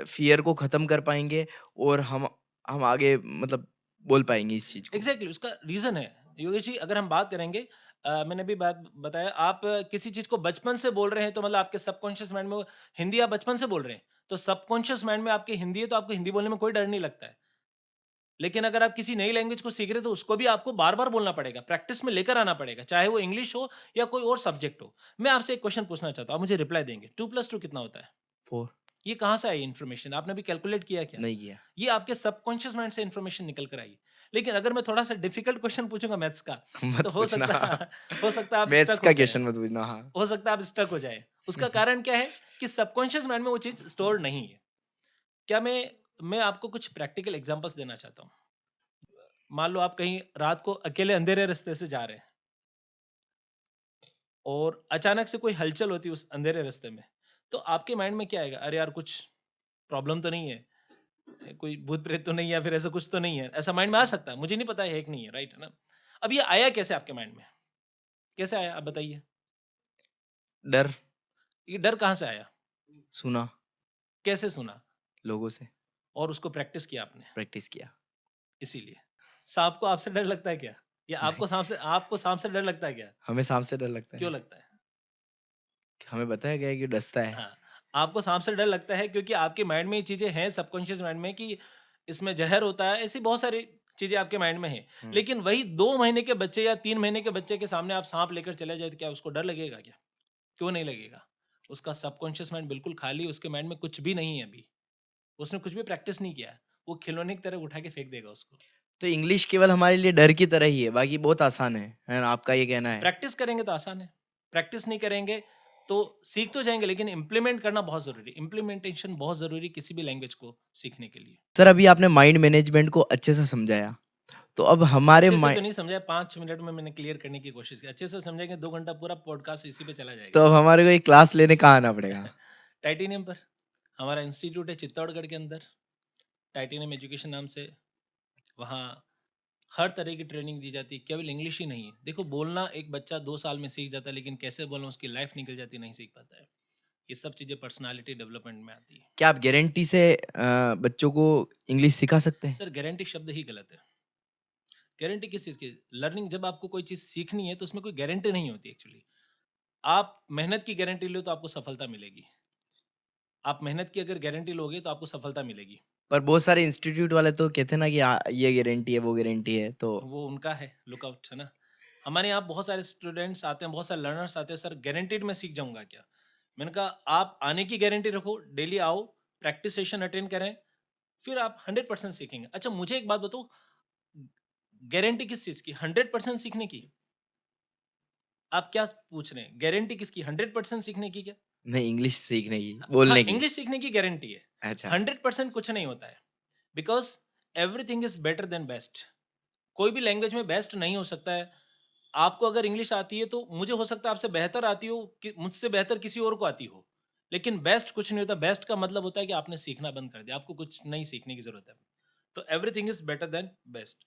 फियर को ख़त्म कर पाएंगे, और हम आगे मतलब बोल पाएंगे इस चीज़ को. एग्जैक्टली उसका रीजन है. योगेश जी अगर हम बात करेंगे, मैंने भी बात बताया, आप किसी चीज को बचपन से बोल रहे हैं तो मतलब आपके सबकॉन्शियस माइंड में हिंदी आप बचपन से बोल रहे हैं तो सबकॉन्शियस माइंड में आपकी हिंदी है, तो आपको हिंदी बोलने में कोई डर नहीं लगता है. लेकिन अगर आप किसी नई लैंग्वेज को सीख रहे हैं तो उसको भी आपको बार बार बोलना पड़ेगा, प्रैक्टिस में लेकर आना पड़ेगा, चाहे वो इंग्लिश हो या कोई और सब्जेक्ट हो. मैं आपसे एक क्वेश्चन पूछना चाहता हूँ, आप मुझे रिप्लाई देंगे. 2+2 कितना होता है? 4. ये कहाँ से आई इन्फॉर्मेशन? आपने भी कैलकुलेट किया क्या? नहीं किया. ये आपके सबकॉन्शियस माइंड से इन्फॉर्मेशन निकल कर आई. लेकिन अगर मैं थोड़ा सा डिफिकल्ट क्वेश्चन पूछूंगा मैथ्स का, मत तो पूछना. हो सकता है आप मैथ्स स्टक का हो जाए. क्वेश्चन मत पूछना. हाँ. हो सकता है आप स्टक हो जाए. उसका कारण क्या है? कि सबकॉन्शियस माइंड में वो चीज स्टोर नहीं है. क्या मैं आपको कुछ प्रैक्टिकल एग्जांपल्स देना चाहता हूँ. मान लो आप कहीं रात को अकेले अंधेरे रास्ते से जा रहे हैं और अचानक से कोई हलचल होती है उस अंधेरे रास्ते में, तो आपके माइंड में क्या आएगा? अरे यार कुछ प्रॉब्लम तो नहीं है, कोई भूत प्रेत तो नहीं है, या फिर ऐसा कुछ तो नहीं है. ऐसा माइंड में आ सकता है, मुझे नहीं पता है कि नहीं है, राइट है ना. अब ये आया कैसे आपके माइंड में? कैसे आया आप बताइए. डर. ये डर कहाँ से आया? सुना. कैसे सुना? लोगों से. और उसको प्रैक्टिस किया आपने, प्रैक्टिस किया. इसीलिए. सांप को आपसे डर लगता है क्या? या नहीं. आपको सांप से डर लगता है क्या? हमें सांप से डर लगता क्यों है. लगता है? हमें बताया गया है कि डसता है. हाँ, आपको सांप से डर लगता है क्योंकि आपके माइंड में ये चीजें हैं, सबकॉन्शियस माइंड में, कि इसमें जहर होता है. ऐसी बहुत सारी चीजें आपके माइंड में है. हम्म. लेकिन वही 2 महीने के बच्चे या 3 महीने के बच्चे के सामने आप सांप लेकर चले जाए तो क्या उसको डर लगेगा क्या? क्यों नहीं लगेगा? उसका सबकॉन्शियस माइंड बिल्कुल खाली है, उसके माइंड में कुछ भी नहीं है अभी. उसने कुछ भी प्रैक्टिस नहीं किया है. वो खिलौने की तरह उठा के फेंक देगा उसको. तो इंग्लिश केवल हमारे लिए डर की तरह ही है, बाकी बहुत आसान है ना? आपका ये कहना है. प्रैक्टिस करेंगे तो आसान है. प्रैक्टिस नहीं करेंगे तो सीख तो जाएंगे, लेकिन इम्प्लीमेंट करना बहुत जरूरी. इम्प्लीमेंटेशन बहुत जरूरी किसी भी लैंग्वेज को सीखने के लिए. सर, अभी आपने माइंड मैनेजमेंट को अच्छे से समझाया, तो अब हमारे अच्छे से तो माइंड नहीं समझा, 5 मिनट में मैंने क्लियर करने की कोशिश की. अच्छे से समझेंगे 2 घंटा पूरा पॉडकास्ट इसी पे चला तो जाएगा. अब हमारे को एक क्लास लेने कहाँ आना पड़ेगा? टाइटेनियम पर हमारा इंस्टीट्यूट है चित्तौड़गढ़ के अंदर, टाइटेनियम एजुकेशन नाम से. वहाँ हर तरह की ट्रेनिंग दी जाती है, केवल इंग्लिश ही नहीं है. देखो बोलना एक बच्चा 2 साल में सीख जाता है, लेकिन कैसे बोलना उसकी लाइफ निकल जाती है, नहीं सीख पाता है. ये सब चीज़ें पर्सनालिटी डेवलपमेंट में आती है. क्या आप गारंटी से बच्चों को इंग्लिश सिखा सकते हैं? सर गारंटी शब्द ही गलत है. गारंटी किस चीज़ की? लर्निंग, जब आपको कोई चीज़ सीखनी है तो उसमें कोई गारंटी नहीं होती एक्चुअली. आप मेहनत की गारंटी लो तो आपको सफलता मिलेगी. आप मेहनत की अगर गारंटी लोगे तो आपको सफलता मिलेगी. पर बहुत सारे इंस्टीट्यूट वाले तो कहते हैं ना कि ये गारंटी है, वो गारंटी है, तो वो उनका है, लुकआउट है ना. हमारे यहाँ बहुत सारे स्टूडेंट्स आते हैं, बहुत सारे लर्नर्स आते हैं, सर गारंटीड मैं सीख जाऊंगा क्या? मैंने कहा आप आने की गारंटी रखो, डेली आओ, प्रैक्टिस सेशन अटेंड करें, फिर आप 100% सीखेंगे. अच्छा मुझे एक बात बताओ, गारंटी किस चीज़ की? 100% सीखने की? आप क्या पूछ रहे हैं? गारंटी किसकी? 100% सीखने की क्या? नहीं, इंग्लिश सीखने की, हाँ, बोलने की. इंग्लिश सीखने की गारंटी है. अच्छा. 100% कुछ नहीं होता है, because everything is better than best. कोई भी लैंग्वेज में बेस्ट नहीं हो सकता है. आपको अगर इंग्लिश आती है तो मुझे हो सकता है आपसे बेहतर आती हो, कि मुझसे बेहतर किसी और को आती हो। लेकिन बेस्ट कुछ नहीं होता, बेस्ट का मतलब होता है कि आपने सीखना बंद कर दिया, आपको कुछ नई सीखने की ज़रूरत है। तो everything is better than best.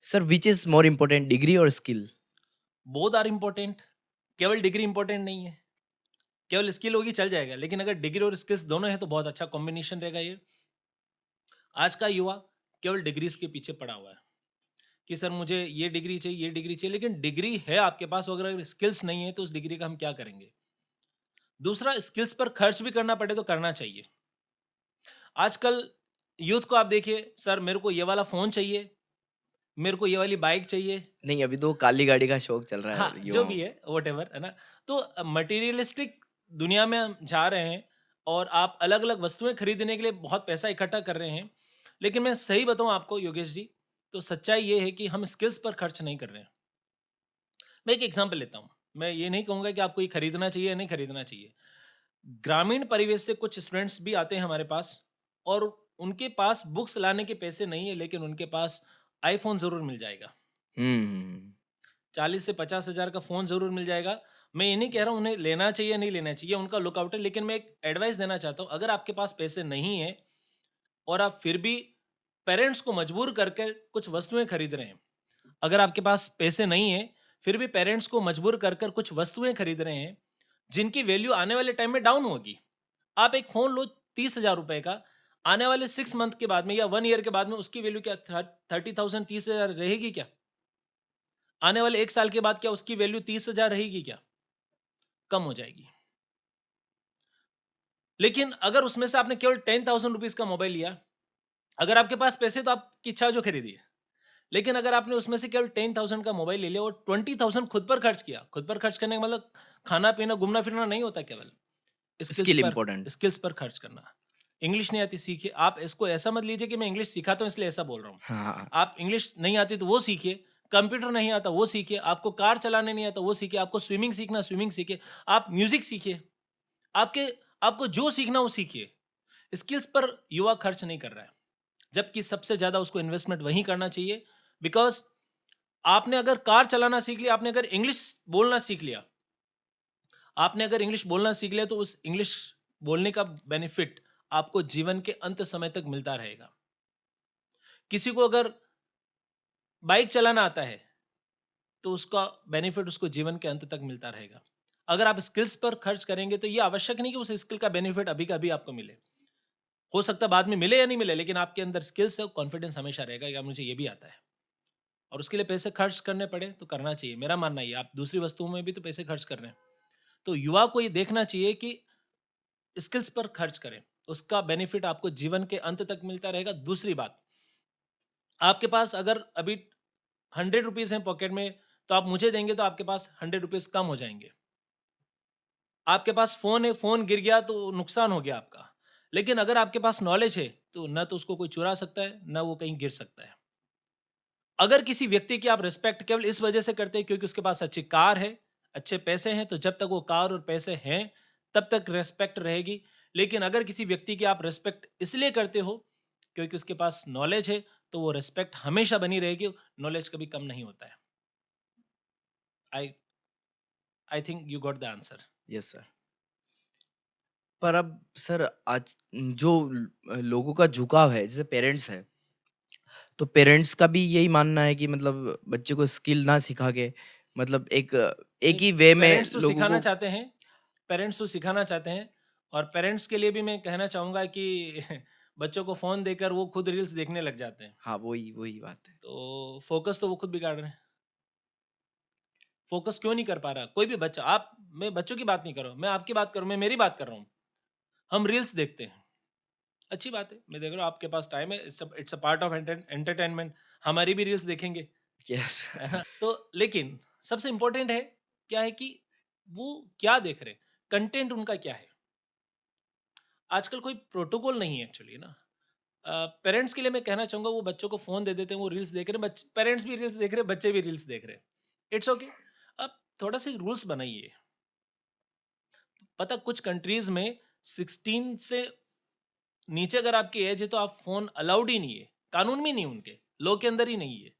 Sir which is more important, degree और स्किल? बोथ आर इम्पोर्टेंट, केवल डिग्री इम्पोर्टेंट नहीं है। केवल स्किल होगी चल जाएगा, लेकिन अगर डिग्री और स्किल्स दोनों हैं तो बहुत अच्छा कॉम्बिनेशन रहेगा ये। आज का युवा केवल डिग्रीज़ के पीछे पड़ा हुआ है कि सर मुझे ये डिग्री चाहिए, ये डिग्री चाहिए, लेकिन डिग्री है आपके पास, अगर स्किल्स नहीं है तो उस डिग्री का हम क्या करेंगे? दूसरा, स्किल्स पर खर्च भी करना पड़े तो करना चाहिए। आजकल यूथ को आप देखिए, सर मेरे को ये वाला फ़ोन चाहिए, मेरे को ये वाली बाइक चाहिए। नहीं, अभी तो काली गाड़ी का शौक चल रहा हाँ, है जो युवाओं भी को। है व्हाटएवर, है ना? तो मटेरियलिस्टिक दुनिया में हम जा रहे हैं और आप अलग-अलग वस्तुएँ खरीदने के लिए बहुत पैसा इकट्ठा कर रहे हैं। लेकिन मैं सही बताऊँ आपको योगेश जी, तो सच्चाई ये है कि हम स्किल्स पर खर्च नहीं कर रहे हैं। मैं एक एग्ज़ाम्पल लेता हूँ। मैं ये नहीं कहूँगा कि आपको ये खरीदना चाहिए या नहीं खरीदना चाहिए। ग्रामीण परिवेश से कुछ स्टूडेंट्स भी आते हैं हमारे पास और उनके पास बुक्स लाने के पैसे नहीं है, लेकिन उनके पास आईफ़ोन ज़रूर मिल जाएगा। हुँ। 40 से 50,000 का फ़ोन ज़रूर मिल जाएगा। मैं ये नहीं कह रहा हूँ उन्हें लेना चाहिए, नहीं लेना चाहिए, उनका लुकआउट है, लेकिन मैं एक एडवाइस देना चाहता हूँ, अगर आपके पास पैसे नहीं हैं और आप फिर भी पेरेंट्स को मजबूर करके कुछ वस्तुएँ खरीद रहे हैं। अगर आपके पास पैसे नहीं हैं, फिर भी पेरेंट्स को मजबूर कर कर कुछ वस्तुएँ खरीद रहे हैं, जिनकी वैल्यू आने वाले टाइम में डाउन होगी। आप एक फ़ोन लो 30,000 रुपए का, आने वाले 6 मंथ के बाद में या 1 ईयर के बाद में उसकी वैल्यू क्या 30,000 30,000 रहेगी क्या? आने वाले 1 साल के बाद क्या उसकी वैल्यू 30,000 रहेगी क्या? कम हो जाएगी। लेकिन अगर उसमें से आपने केवल 10,000 रुपीज़ का मोबाइल लिया, अगर आपके पास पैसे तो आपकी इच्छा जो खरीदिए। लेकिन अगर आपने उसमें से केवल 10,000 का मोबाइल ले लिया और 20,000 खुद पर खर्च किया, खुद पर खर्च करने का मतलब खाना-पीना, घूमना-फिरना नहीं होता केवल। स्किल्स स्किल पर इम्पोर्टेंट। स्किल्स पर खर्च करना। इंग्लिश नहीं आती सीखिए। आप इसको ऐसा मत लीजिए कि मैं इंग्लिश सिखाता हूँ इसलिए ऐसा बोल रहा हूँ। हाँ, आप इंग्लिश नहीं आती तो वो सीखिए, कंप्यूटर नहीं आता वो सीखिए, आपको कार चलाने नहीं आता वो सीखिए, आपको स्विमिंग सीखना स्विमिंग सीखिए, आप म्यूज़िक सीखिए। आपके आपको जो सीखना वो सीखिए। स्किल्स पर युवा खर्च नहीं कर रहा है, जबकि सबसे ज़्यादा उसको इन्वेस्टमेंट वहीं करना चाहिए। बिकॉज़ आपने अगर कार चलाना सीख लिया, आपने अगर इंग्लिश बोलना सीख लिया, आपने अगर इंग्लिश बोलना सीख लिया तो उस इंग्लिश बोलने का बेनिफिट आपको जीवन के अंत समय तक मिलता रहेगा। किसी को अगर बाइक चलाना आता है, तो उसका बेनिफिट उसको जीवन के अंत तक मिलता रहेगा। अगर आप स्किल्स पर खर्च करेंगे तो ये आवश्यक नहीं कि उस स्किल का बेनिफिट अभी का अभी आपको मिले। हो सकता है बाद में मिले या नहीं मिले, लेकिन आपके अंदर स्किल्स है, कॉन्फिडेंस हमेशा रहेगा कि मुझे ये भी आता है। और उसके लिए पैसे खर्च करने पड़े तो करना चाहिए। मेरा मानना ये है, आप दूसरी वस्तुओं में भी तो पैसे खर्च कर रहे हैं। तो युवा को ये देखना चाहिए कि स्किल्स पर खर्च करें, उसका बेनिफिट आपको जीवन के अंत तक मिलता रहेगा। दूसरी बात, आपके पास अगर अभी 100 रुपीज़ हैं पॉकेट में, तो आप मुझे देंगे तो आपके पास 100 रुपीज़ कम हो जाएँगे। आपके पास फ़ोन है, फ़ोन गिर गया तो नुकसान हो गया आपका। लेकिन अगर आपके पास नॉलेज है, तो ना तो उसको कोई चुरा सकता है, ना वो कहीं गिर सकता है। अगर किसी व्यक्ति की आप रिस्पेक्ट केवल इस वजह से करते हैं क्योंकि उसके पास अच्छी कार है, अच्छे पैसे हैं, तो जब तक वो कार और पैसे हैं, तब तक रिस्पेक्ट रहेगी। लेकिन अगर किसी व्यक्ति की आप रिस्पेक्ट इसलिए करते हो क्योंकि उसके पास नॉलेज है, तो वो रिस्पेक्ट हमेशा बनी रहेगी, नॉलेज कभी कम नहीं होता है। I I think you got the answer. Yes sir. पर अब सर आज जो लोगों का झुकाव है, जैसे पेरेंट्स हैं, तो पेरेंट्स का भी यही मानना है कि मतलब बच्चे को स्किल ना सिखा के मतलब एक नहीं, ही वे में पेरेंट्स तो लोगों सिखाना को। चाहते हैं, पेरेंट्स तो सिखाना चाहते हैं और पेरेंट्स के लिए भी मैं कहना चाहूँगा कि बच्चों को फ़ोन देकर वो खुद रील्स देखने लग जाते हैं। हाँ, वही वही बात है। तो फ़ोकस तो वो खुद बिगाड़ रहे हैं। फ़ोकस क्यों नहीं कर पा रहा? कोई भी बच्चा, आप, मैं बच्चों की बात नहीं कर रहा हूँ, मैं आपकी बात कर रहा हूँ, मैं मेरी बात कर रहा हूँ। हम रील्स देखते हैं, अच्छी बात है, मैं देख रहा हूँ आपके पास टाइम है, it's a part of entertainment, हमारी भी रील्स देखेंगे, यस। है ना? तो लेकिन सबसे इम्पोर्टेंट है, क्या है कि वो क्या देख रहे हैं? कंटेंट उनका क्या है? आजकल कोई प्रोटोकॉल नहीं है एक्चुअली ना। पेरेंट्स के लिए मैं कहना चाहूँगा वो बच्चों को फ़ोन दे देते हैं, वो रील्स देख रहे हैं, पेरेंट्स भी रील्स देख रहे हैं, बच्चे भी रील्स देख रहे हैं। It's okay. आप थोड़ा-सा रूल्स बनाइए। पता कुछ कंट्रीज़ में 16 से नीचे अगर आपकी एज है तो आप फ़ोन अलाउड ही नहीं है। कानून में नहीं उनके, लॉ के अंदर ही नहीं है।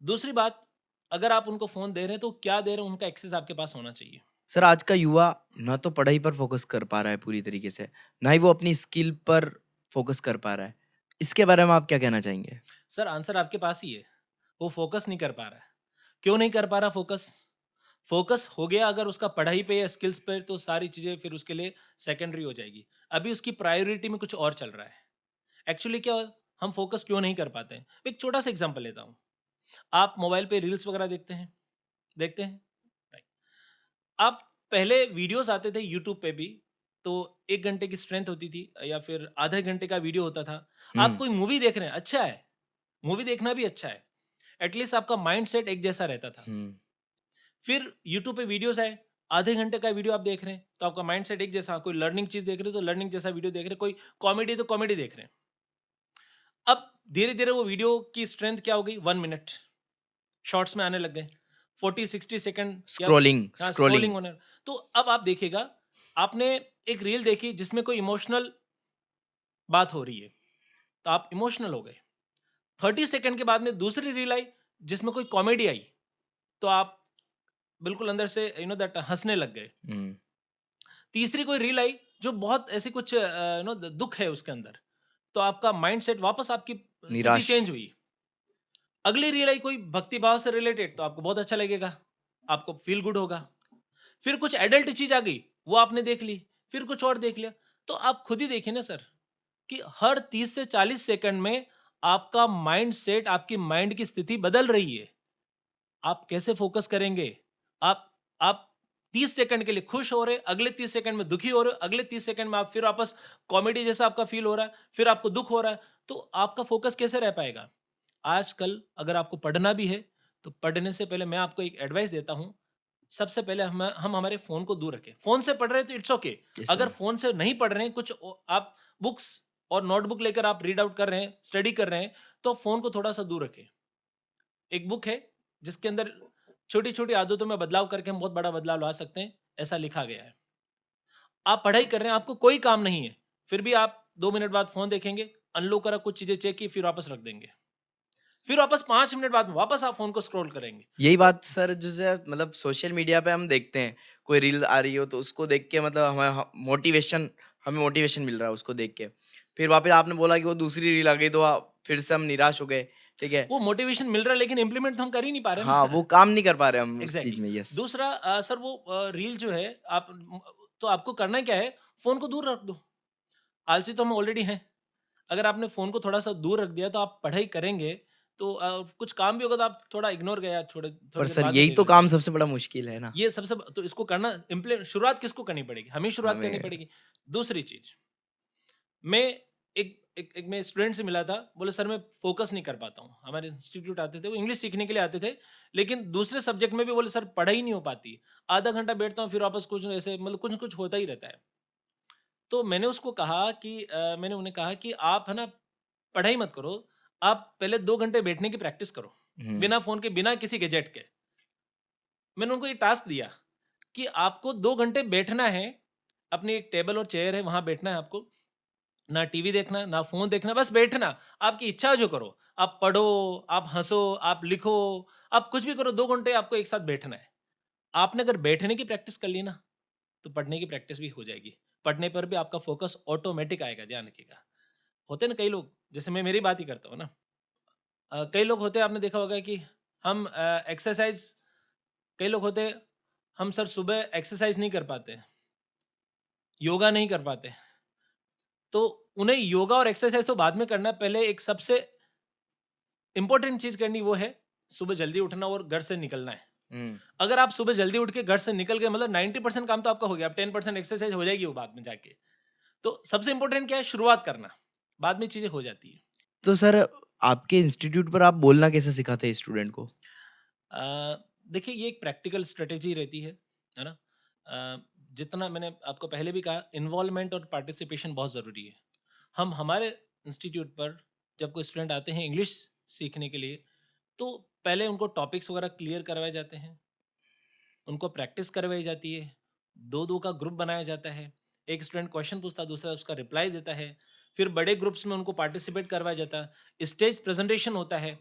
दूसरी बात, अगर आप उनको फ़ोन दे रहे हैं तो क्या दे रहे हैं, उनका एक्सेस आपके पास होना चाहिए। सर आज का युवा ना तो पढ़ाई पर फ़ोकस कर पा रहा है पूरी तरीके से, ना ही वो अपनी स्किल पर फ़ोकस कर पा रहा है। इसके बारे में आप क्या कहना चाहेंगे? सर आंसर आपके पास ही है, वो फ़ोकस नहीं कर पा रहा है। क्यों नहीं कर पा रहा फ़ोकस? फ़ोकस हो गया अगर उसका पढ़ाई पे या स्किल्स पे तो सारी चीज़ें फिर उसके लिए सेकेंडरी हो जाएगी। अभी उसकी प्रायोरिटी में कुछ और चल रहा है। एक्चुअली क्या हम फ़ोकस क्यों नहीं कर पाते हैं? एक छोटा-सा एग्ज़ाम्पल लेता हूँ। आप मोबाइल पे रील्स वगैरह देखते हैं? देखते हैं? राइट। आप पहले वीडियोज़ आते थे यूट्यूब पे भी, तो 1 घंटे की स्ट्रेंथ होती थी या फिर आधे घंटे का वीडियो होता था। आप हुँ, कोई मूवी देख रहे हैं, अच्छा है, मूवी देखना भी अच्छा है। एटलीस्ट आपका माइंडसेट एक जैसा रहता था। हुँ। फिर यूट्यूब पे वीडियोज़ आए, आधे घंटे का वीडियो आप देख रहे हैं, तो आपका माइंडसेट एक जैसा, कोई लर्निंग चीज़ देख रहे हो तो लर्निंग जैसा वीडियो देख रहे हैं, कोई कॉमेडी तो कॉमेडी देख रहे हैं। अब धीरे-धीरे वो वीडियो की स्ट्रेंथ क्या हो गई 1 मिनट, शॉर्ट्स में आने लग गए। 40-60 सेकंड या स्क्रॉलिंग, हाँ, स्क्रॉलिंग। स्क्रॉलिंग होने। तो अब आप देखिएगा, आपने एक रील देखी जिसमें कोई इमोशनल बात हो रही है, तो आप इमोशनल हो गए। 30 सेकंड के बाद में दूसरी रील आई जिसमें कोई कॉमेडी आई, तो आप बिल्कुल अंदर से दैट हँसने लग गए। हुँ, तीसरी कोई रील आई जो बहुत ऐसी कुछ दुःख है उसके अंदर, तो आपका माइंडसेट वापस आपकी स्थिति निराश। चेंज हुई। अगली रील आई कोई भक्ति भाव से रिलेटेड, तो आपको बहुत अच्छा लगेगा, आपको फील गुड होगा। फिर कुछ एडल्ट चीज़ आ गई, वो आपने देख ली, फिर कुछ और देख लिया। तो आप खुद ही देखिए ना सर, कि हर 30 से 40 सेकंड में आपका माइंडसेट, आपकी माइंड की स्थिति बदल रही है। आप कैसे फ़ोकस करेंगे? आप 30 सेकंड के लिए खुश हो रहे, अगले 30 सेकंड में दुखी हो रहे हो, अगले 30 सेकंड में आप फिर वापस कॉमेडी जैसा आपका फ़ील हो रहा है, फिर आपको दुःख हो रहा है, तो आपका फ़ोकस कैसे रह पाएगा? आजकल अगर आपको पढ़ना भी है, तो पढ़ने से पहले मैं आपको एक एडवाइस देता हूँ। सबसे पहले हम हमारे फ़ोन को दूर रखें। फ़ोन से पढ़ रहे हैं तो इट्स ओके। यस अगर सर। फ़ोन से नहीं पढ़ रहे हैं, कुछ आप बुक्स और नोटबुक लेकर आप रीड आउट कर रहे हैं, स्टडी कर रहे हैं, तो फ़ोन को थोड़ा-सा दूर रखें। एक बुक है जिसके अंदर छोटी-छोटी आदतों में बदलाव करके हम बहुत बड़ा बदलाव ला सकते हैं, ऐसा लिखा गया है। आप पढ़ाई कर रहे हैं, आपको कोई काम नहीं है, फिर भी आप 2 मिनट बाद फ़ोन देखेंगे, अनलॉक करा, कुछ चीज़ें चेक की, फिर वापस रख देंगे। फिर वापस 5 मिनट बाद में वापस आप फ़ोन को स्क्रॉल करेंगे। यही तो बात सर जैसे मतलब सोशल मीडिया पे हम देखते हैं, कोई रील आ रही हो तो उसको देख के मतलब हमें मोटिवेशन मिल रहा है उसको देख के। फिर वापस आपने बोला कि वो दूसरी रील आ गई तो फिर से हम निराश हो गए, ठीक है? वो मोटिवेशन मिल रहा है लेकिन इम्प्लीमेंट तो हम कर ही नहीं पा रहे हाँ, ना। वो काम नहीं कर पा रहे हम उस चीज़ एग्ज़ैक्टली। में, यस। दूसरा सर वो रील जो है तो आपको करना क्या है, फ़ोन को दूर रख दो। आलसी तो हम ऑलरेडी हैं। अगर आपने फ़ोन को थोड़ा-सा दूर रख दिया तो आप पढ़ाई करेंगे, तो कुछ काम भी होगा तो आप थोड़ा इग्नोर किया, पर थोड़ी देर सर बाद में यही देख तो लेते काम हैं। सबसे बड़ा मुश्किल है ना, ये सबसे तो इसको करना शुरुआत किसको करनी पड़ेगी? हमें ही शुरुआत करनी हमें। पड़ेगी। दूसरी चीज़, मैं एक मैं स्टूडेंट से मिला था, बोले सर मैं फ़ोकस नहीं कर पाता हूँ। हमारे इंस्टीट्यूट आते थे, वो इंग्लिश सीखने के लिए आते थे, लेकिन दूसरे सब्जेक्ट में भी बोले सर पढ़ाई नहीं हो पाती। आधा घंटा बैठता हूँ फिर वापस कुछ ऐसे मतलब कुछ न कुछ होता ही रहता है। तो मैंने उसको कहा कि मैंने उन्हें कहा कि आप है ना पढ़ाई मत करो, आप पहले 2 घंटे बैठने की प्रैक्टिस करो, हुँ, बिना फ़ोन के, बिना किसी गैजेट के। मैंने उनको ये टास्क दिया कि आपको 2 घंटे बैठना है, अपनी एक टेबल और चेयर है, वहाँ बैठना है आपको। ना टीवी देखना, ना फ़ोन देखना, बस बैठना। आपकी इच्छा जो करो। आप पढ़ो, आप हँसो, आप लिखो, आप कुछ भी करो, 2 घंटे आपको एक साथ बैठना है। आपने अगर बैठने की प्रैक्टिस कर ली ना, तो पढ़ने की प्रैक्टिस भी हो जाएगी। पढ़ने पर भी आपका फ़ोकस ऑटोमैटिक आएगा, ध्यान रखिएगा। होते हैं ना कई लोग, जैसे मैं मेरी बात ही करता हूँ ना। कई लोग होते हैं, आपने देखा होगा कि हम एक्सरसाइज़ कई लोग होते हैं, हम सर सुबह एक्सरसाइज़ नहीं कर पाते हैं, योगा नहीं कर पाते। तो उन्हें योगा और एक्सरसाइज़ तो बाद में करना है, पहले एक सबसे इम्पोर्टेंट चीज़ करनी वो है, सुबह जल्दी उठना और घर से निकलना है। हुँ। अगर आप सुबह जल्दी उठ के घर से निकल गए मतलब 90% काम तो आपका हो गया, अब 10% एक्सरसाइज़ हो जाएगी वो बाद में जाके। तो सबसे इम्पोर्टेंट क्या है? शुरुआत करना, बाद में चीज़ें हो जाती हैं। तो सर आपके इंस्टीट्यूट पर आप बोलना कैसे सिखाते हैं स्टूडेंट को? अ, देखिए ये एक प्रैक्टिकल स्ट्रैटेजी रहती है ना? जितना मैंने आपको पहले भी कहा इन्वॉल्वमेंट और पार्टिसिपेशन बहुत ज़रूरी है। हम हमारे इंस्टीट्यूट पर जब कोई स्टूडेंट आते हैं इंग्लिश सीखने के लिए, तो पहले उनको टॉपिक्स वगैरह क्लियर करवाए जाते हैं, उनको प्रैक्टिस करवाई जाती है, 2-2 का ग्रुप बनाया जाता है, एक स्टूडेंट क्वेश्चन पूछता है, दूसरा उसका रिप्लाई देता है, फिर बड़े ग्रुप्स में उनको पार्टिसिपेट करवाया जाता है, स्टेज प्रेज़ेंटेशन होता है।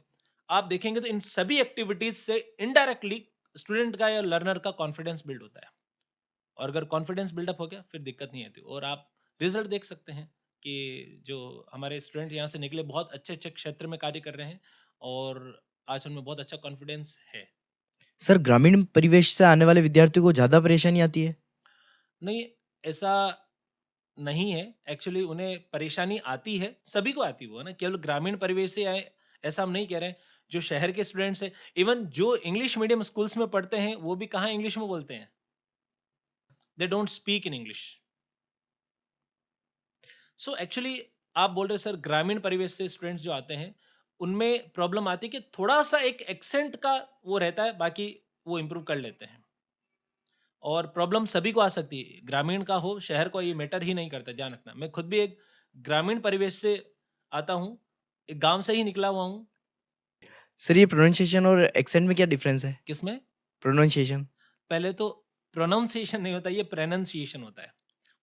आप देखेंगे तो इन सभी एक्टिविटीज से इनडायरेक्टली स्टूडेंट का या लर्नर का कॉन्फिडेंस बिल्ड होता है, और अगर कॉन्फिडेंस बिल्डअप हो गया फिर दिक्कत नहीं आती, और आप रिजल्ट देख सकते हैं कि जो हमारे स्टूडेंट यहाँ से निकले बहुत अच्छे अच्छे क्षेत्र में कार्य कर रहे हैं, और आज उनमें बहुत अच्छा कॉन्फिडेंस है। सर, ग्रामीण परिवेश से आने वाले विद्यार्थियों को ज़्यादा परेशानी आती है? नहीं, ऐसा नहीं है, एक्चुअली उन्हें परेशानी आती है, सभी को आती है, वो है ना, केवल ग्रामीण परिवेश से आए ऐसा हम नहीं कह रहे हैं। जो शहर के स्टूडेंट्स हैं, इवन जो इंग्लिश मीडियम स्कूल्स में पढ़ते हैं, वो भी कहाँ इंग्लिश में बोलते हैं, they don't speak in English. So actually आप बोल रहे हैं सर, ग्रामीण परिवेश से स्टूडेंट्स जो आते हैं उनमें प्रॉब्लम आती है कि थोड़ा सा एक एक्सेंट का वो रहता है, बाकी वो इम्प्रूव कर लेते हैं। और प्रॉब्लम सभी को आ सकती है, ग्रामीण का हो शहर को, ये मैटर ही नहीं करता, ध्यान रखना। मैं खुद भी एक ग्रामीण परिवेश से आता हूँ, एक गांव से ही निकला हुआ हूँ। सर, ये प्रोनाउंसिएशन और एक्सेंट में क्या डिफरेंस है? किसमें? प्रोनाउंसिएशन। पहले तो प्रोनाउंसिएशन नहीं होता, ये प्रोनाउंसिएशन होता है,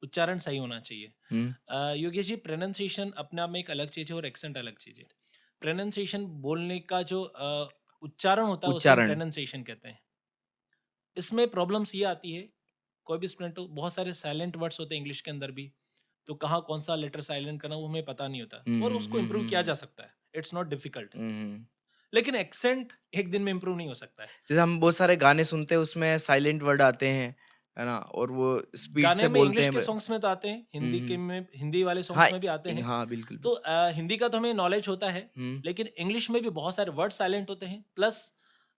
उच्चारण सही होना चाहिए। हुँ, योगेश जी, प्रोनाउंसिएशन अपने आप में एक अलग चीज़ है और एक्सेंट अलग चीज़ है। प्रोनाउंसिएशन बोलने का जो उच्चारण होता है उसे हम उच्चारण। प्रोनाउंसिएशन कहते हैं। इसमें प्रॉब्लम्स ये आती है, कोई भी स्टूडेंट हो, बहुत सारे साइलेंट वर्ड्स होते हैं इंग्लिश के अंदर भी, तो कहाँ कौन सा लेटर साइलेंट करना वो हमें पता नहीं होता, हुँ, और हुँ, उसको हुँ, इम्प्रूव हुँ, किया जा हुँ, सकता है, इट्स नॉट डिफिकल्ट। हुँ, हुँ। लेकिन एक्सेंट एक दिन में इम्प्रूव नहीं हो सकता है। जैसे हम बहुत सारे गाने सुनते हैं उसमें साइलेंट वर्ड आते हैं, है ना? और वो स्पीड गाने से में बोलते इंग्लिश हैं के ब सॉन्ग्स में तो आते हैं, हुँ, हिंदी के हुँ। में, हिंदी वाले हाँ, सॉन्ग्स में भी आते हैं। हाँ, बिल्कुल, तो बिल्कुल। हिंदी का तो हमें नॉलेज होता है, हुँ। लेकिन इंग्लिश में भी बहुत सारे वर्ड साइलेंट होते हैं, प्लस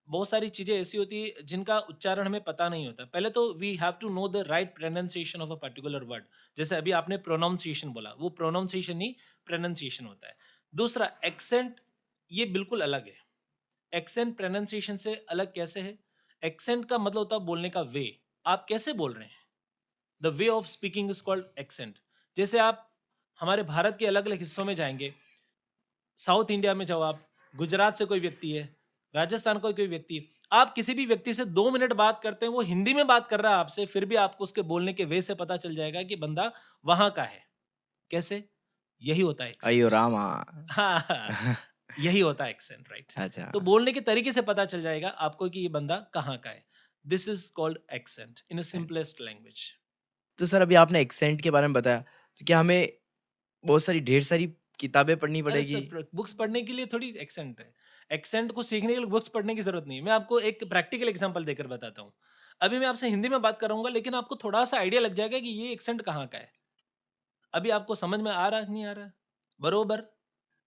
बहुत सारी चीजें ऐसी होती है जिनका उच्चारण हमें पता नहीं होता। पहले तो we have to know the right pronunciation of a particular word. जैसे अभी आपने प्रोनाउंसिएशन बोला, वो प्रोनाउंसिएशन नहीं, प्रोनाउंसिएशन होता है। दूसरा एक्सेंट, ये बिल्कुल अलग है। एक्सेंट प्रोनाउंसिएशन से अलग कैसे है? एक्सेंट का मतलब होता है बोलने का वे, आप कैसे बोल रहे हैं। The way of speaking is called accent. जैसे आप हमारे भारत के अलग अलग हिस्सों में जाएंगे, साउथ इंडिया में जाओ आप, गुजरात से कोई व्यक्ति है, राजस्थान का कोई व्यक्ति है, आप किसी भी व्यक्ति से 2 मिनट बात करते हैं, वो हिंदी में बात कर रहा है आपसे, फिर भी आपको उसके बोलने के वे से पता चल जाएगा कि बंदा वहां का है। कैसे? यही होता है अयो एक्सेंट। रामा! हाँ, हाँ, यही होता है एक्सेंट, राइट। अच्छा। तो बोलने के तरीके से पता चल जाएगा आपको कि ये बंदा कहाँ का है। This is called accent in simplest language. तो सर, अभी आपने एक्सेंट के बारे में बताया, तो क्या हमें बहुत सारी ढेर सारी किताबें पढ़नी अरे पड़ेगी? सर, बुक्स पढ़ने के लिए थोड़ी एक्सेंट है। एक्सेंट को सीखने के लिए बुक्स पढ़ने की जरूरत नहीं है। मैं आपको एक प्रैक्टिकल एग्जांपल देकर बताता हूँ। अभी मैं आपसे हिंदी में बात कर रहा लेकिन आपको थोड़ा सा आइडिया लग जाएगा कि ये एक्सेंट कहाँ का है। अभी आपको समझ में आ रहा है, नहीं आ रहा है? बरोबर।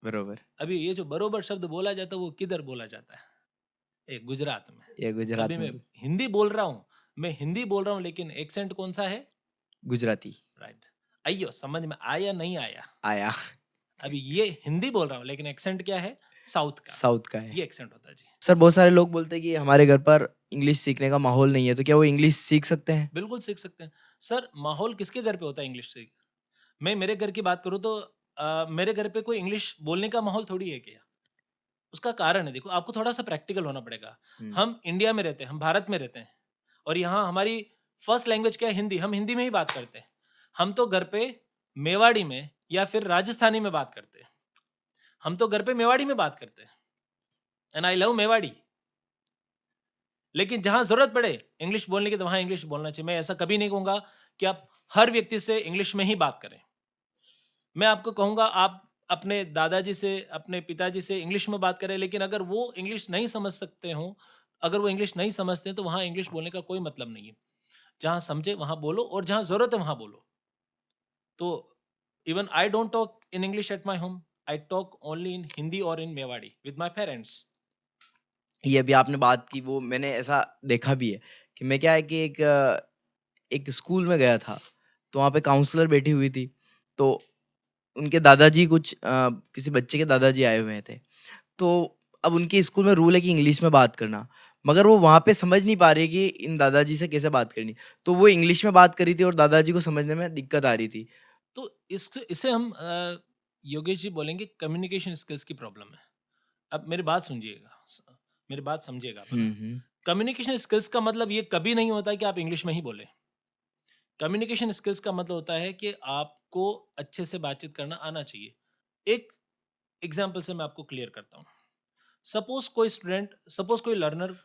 बरोबर। अभी ये जो बरोबर शब्द बोला जाता है वो किधर बोला जाता है? गुजरात में। ये अभी गुजरात में मैं हिंदी बोल रहा हूँ, लेकिन एक्सेंट कौन सा है? गुजराती राइट। आइयो, समझ में आया नहीं आया? आया। अभी ये हिंदी बोल रहा हूँ लेकिन एक्सेंट क्या है? साउथ का। साउथ का है। ये एक्सेंट होता है जी। सर, बहुत सारे लोग बोलते हैं कि हमारे घर पर इंग्लिश सीखने का माहौल नहीं है, तो क्या वो इंग्लिश सीख सकते हैं? बिल्कुल सीख सकते हैं। सर, माहौल किसके घर पे होता है इंग्लिश से? मैं मेरे घर की बात करूँ तो मेरे घर पे कोई इंग्लिश बोलने का माहौल थोड़ी है क्या? उसका कारण है, देखो आपको थोड़ा-सा प्रैक्टिकल होना पड़ेगा। हुँ। हम इंडिया में रहते हैं, हम भारत में रहते हैं, और यहाँ हमारी फर्स्ट लैंग्वेज क्या है? हिंदी। हम हिंदी में ही बात करते हैं। हम तो घर पे मेवाड़ी में या फिर राजस्थानी में बात करते हैं। हम तो घर पे मेवाड़ी में बात करते हैं, एंड आई लव मेवाड़ी। लेकिन जहाँ ज़रूरत पड़े इंग्लिश बोलने की, तो वहाँ इंग्लिश बोलना चाहिए। मैं ऐसा कभी नहीं कहूँगा कि आप हर व्यक्ति से इंग्लिश में ही बात करें। मैं आपको कहूँगा आप अपने दादाजी से, अपने पिताजी से इंग्लिश में बात करें, लेकिन अगर वो इंग्लिश नहीं समझ सकते हों, अगर वो इंग्लिश नहीं समझते हैं, तो वहाँ इंग्लिश बोलने का कोई मतलब नहीं है। जहाँ समझे वहाँ बोलो, और जहाँ ज़रूरत है वहाँ बोलो। तो even I don't talk in English at my home, I talk only in Hindi और इन मेवाड़ी विद माय पेरेंट्स। ये अभी आपने बात की, वो मैंने ऐसा देखा भी है कि मैं क्या है कि एक स्कूल में गया था, तो वहाँ पे काउंसलर बैठी हुई थी, तो उनके दादाजी किसी बच्चे के दादाजी आए हुए थे। तो अब उनके स्कूल में रूल है कि इंग्लिश में बात करना, मगर वो वहाँ पे समझ नहीं पा रही कि इन दादाजी से कैसे बात करनी। तो वो इंग्लिश में बात कर रही थी और दादाजी को समझने में दिक्कत आ रही थी। तो इसे हम योगेश जी बोलेंगे कम्युनिकेशन स्किल्स की प्रॉब्लम है। अब मेरी बात सुनिएगा, मेरी बात समझिएगा आप, है ना? हुँ, हुँ। कम्युनिकेशन स्किल्स का मतलब ये कभी नहीं होता कि आप इंग्लिश में ही बोलें। कम्युनिकेशन स्किल्स का मतलब होता है कि आपको अच्छे से बातचीत करना आना चाहिए। एक एग्जाम्पल से मैं आपको क्लियर करता हूँ। सपोज कोई लर्नर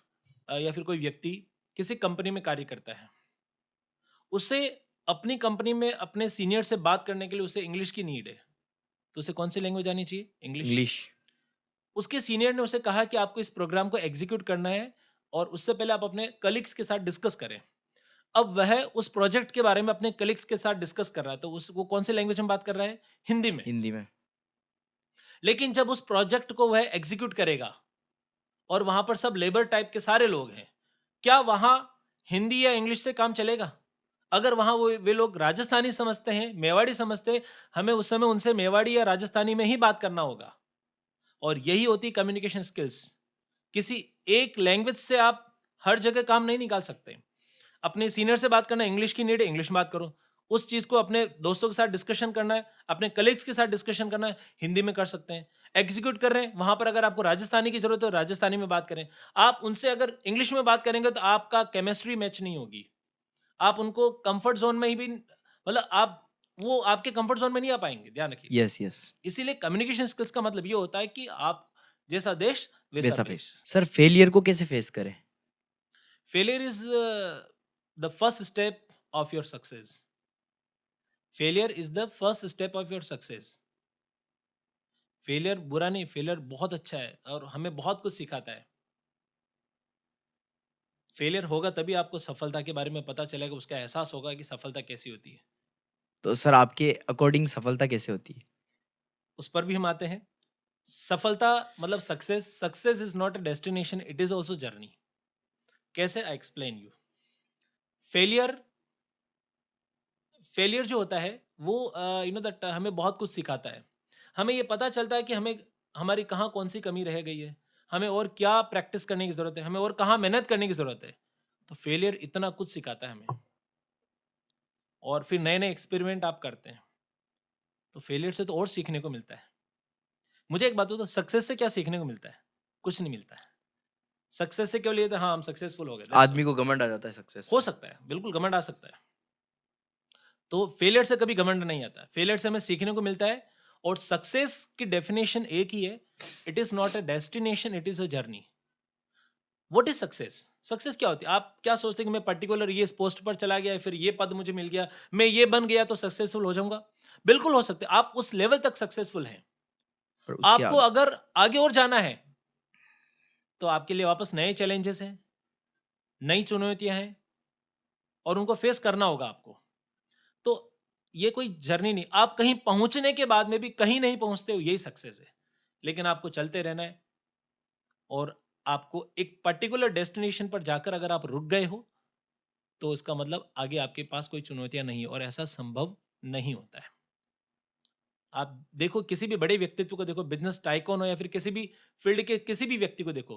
या फिर कोई व्यक्ति किसी कंपनी में कार्य करता है, उसे अपनी कंपनी में अपने सीनियर से बात करने के लिए उसे इंग्लिश की नीड है, तो उसे कौन सी लैंग्वेज आनी चाहिए? इंग्लिश। इंग्लिश। उसके सीनियर ने उसे कहा कि आपको इस प्रोग्राम को एग्जीक्यूट करना है और उससे पहले आप अपने कलीग्स के साथ डिस्कस करें। अब वह उस प्रोजेक्ट के बारे में अपने कलीग्स के साथ डिस्कस कर रहा है, तो उस वो कौन सी लैंग्वेज में बात कर रहा है? हिंदी में। हिंदी में। लेकिन जब उस प्रोजेक्ट को वह एग्जीक्यूट करेगा और वहां पर सब लेबर टाइप के सारे लोग हैं, क्या वहां हिंदी या इंग्लिश से काम चलेगा? अगर वहां वो वे लोग राजस्थानी समझते हैं, मेवाड़ी समझते हैं, हमें उस समय उनसे मेवाड़ी या राजस्थानी में ही बात करना होगा। और यही होती कम्युनिकेशन स्किल्स। किसी एक लैंग्वेज से आप हर जगह काम नहीं निकाल सकते। अपने सीनियर से बात करना है, इंग्लिश की नीड है, इंग्लिश में बात करो। उस चीज को अपने दोस्तों के साथ डिस्कशन करना है, अपने कलीग्स के साथ डिस्कशन करना है, हिंदी में कर सकते हैं। एग्जीक्यूट कर रहे हैं, वहां पर अगर आपको राजस्थानी की जरूरत है तो राजस्थानी में बात करें। आप उनसे अगर इंग्लिश में बात करेंगे तो आपका केमिस्ट्री मैच नहीं होगी। आप उनको कंफर्ट जोन में ही भी मतलब आप वो आपके कंफर्ट जोन में नहीं आ पाएंगे, ध्यान रखिएगा। Yes, yes. इसीलिए कम्युनिकेशन स्किल्स का मतलब ये होता है कि आप जैसा देश वैसा वैसा भेष। फेस। सर, फेलियर को कैसे फेस करें? Failure is the first step of your success. Failure is the first step of your success. Failure बुरा नहीं, फेलियर बहुत अच्छा है और हमें बहुत कुछ सिखाता है। फेलियर होगा तभी आपको सफलता के बारे में पता चलेगा, उसका एहसास होगा कि सफलता कैसी होती है। तो सर, आपके अकॉर्डिंग सफलता कैसे होती है? उस पर भी हम आते हैं। सफलता मतलब success. Success is not a destination, it is also journey. कैसे? I explain you. Failure failure जो होता है वो दैट हमें बहुत कुछ सिखाता है। हमें ये पता चलता है कि हमें हमारी कहाँ कौन सी कमी रह गई है, हमें और क्या प्रैक्टिस करने की ज़रूरत है, हमें और कहाँ मेहनत करने की ज़रूरत है। तो फेलियर इतना कुछ सिखाता है हमें। और फिर नए नए एक्सपेरिमेंट आप करते हैं तो फेलियर से तो और सीखने को मिलता है। मुझे एक बात बताओ, सक्सेस से क्या सीखने को मिलता है? कुछ नहीं मिलता है। सक्सेस से केवल ये था, हाँ हम सक्सेसफुल हो गए, that's all। आदमी को घमंड आ जाता है सक्सेस हो से। सकता है, बिल्कुल घमंड आ सकता है। तो फेलियर से कभी घमंड नहीं आता। फेलियर से हमें सीखने को मिलता है। और सक्सेस की डेफिनेशन एक ही है, it is not a destination, it is a journey. What is success? Success क्या होती है? आप क्या सोचते हैं कि मैं पर्टिकुलर ये इस पोस्ट पर चला गया, फिर ये पद मुझे मिल गया, मैं ये बन गया तो सक्सेसफुल हो जाऊंगा? बिल्कुल हो सकते हैं, आप उस लेवल तक सक्सेसफुल हैं। पर उसके आपको आगे अगर आगे और जाना है तो आपके लिए वापस नए चैलेंजेस हैं, नई चुनौतियां हैं और उनको फेस करना होगा आपको। तो ये कोई जर्नी नहीं, आप कहीं पहुंचने के बाद में भी कहीं नहीं पहुंचते हो, यही सक्सेस है। लेकिन आपको चलते रहना है और आपको एक पर्टिकुलर डेस्टिनेशन पर जाकर अगर आप रुक गए हो तो इसका मतलब आगे आपके पास कोई चुनौतियां नहीं है और ऐसा संभव नहीं होता है। आप देखो किसी भी बड़े व्यक्तित्व को देखो, बिजनेस टाइकॉन हो या फिर किसी भी फील्ड के किसी भी व्यक्ति को देखो,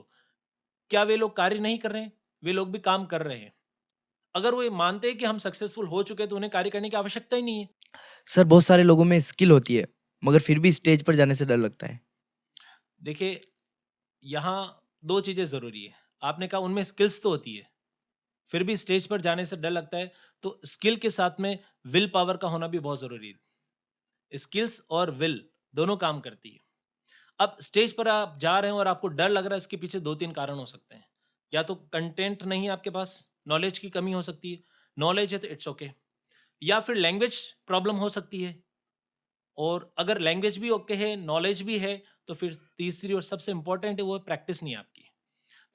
क्या वे लोग कार्य नहीं कर रहे हैं? वे लोग भी काम कर रहे हैं। अगर वो ये मानते हैं कि हम सक्सेसफुल हो चुके हैं तो उन्हें कार्य करने की आवश्यकता ही नहीं है। सर, बहुत सारे लोगों में स्किल होती है, मगर फिर भी स्टेज पर जाने से डर लगता है। देखिए, यहाँ 2 चीज़ें ज़रूरी है। आपने कहा उनमें स्किल्स तो होती है, फिर भी स्टेज पर जाने से डर लगता है, तो स्किल के साथ में विल पावर का होना भी बहुत ज़रूरी है। स्किल्स और विल दोनों काम करती है। अब स्टेज पर आप जा रहे हैं और आपको डर लग रहा है, इसके पीछे 2-3 कारण हो सकते हैं। या तो कंटेंट नहीं है आपके पास, नॉलेज की कमी हो सकती है, नॉलेज है तो इट्स ओके। या फिर लैंग्वेज प्रॉब्लम हो सकती है। और अगर लैंग्वेज भी ओके है, नॉलेज भी है, तो फिर तीसरी और सबसे इंपॉर्टेंट है वो है प्रैक्टिस नहीं है आपकी।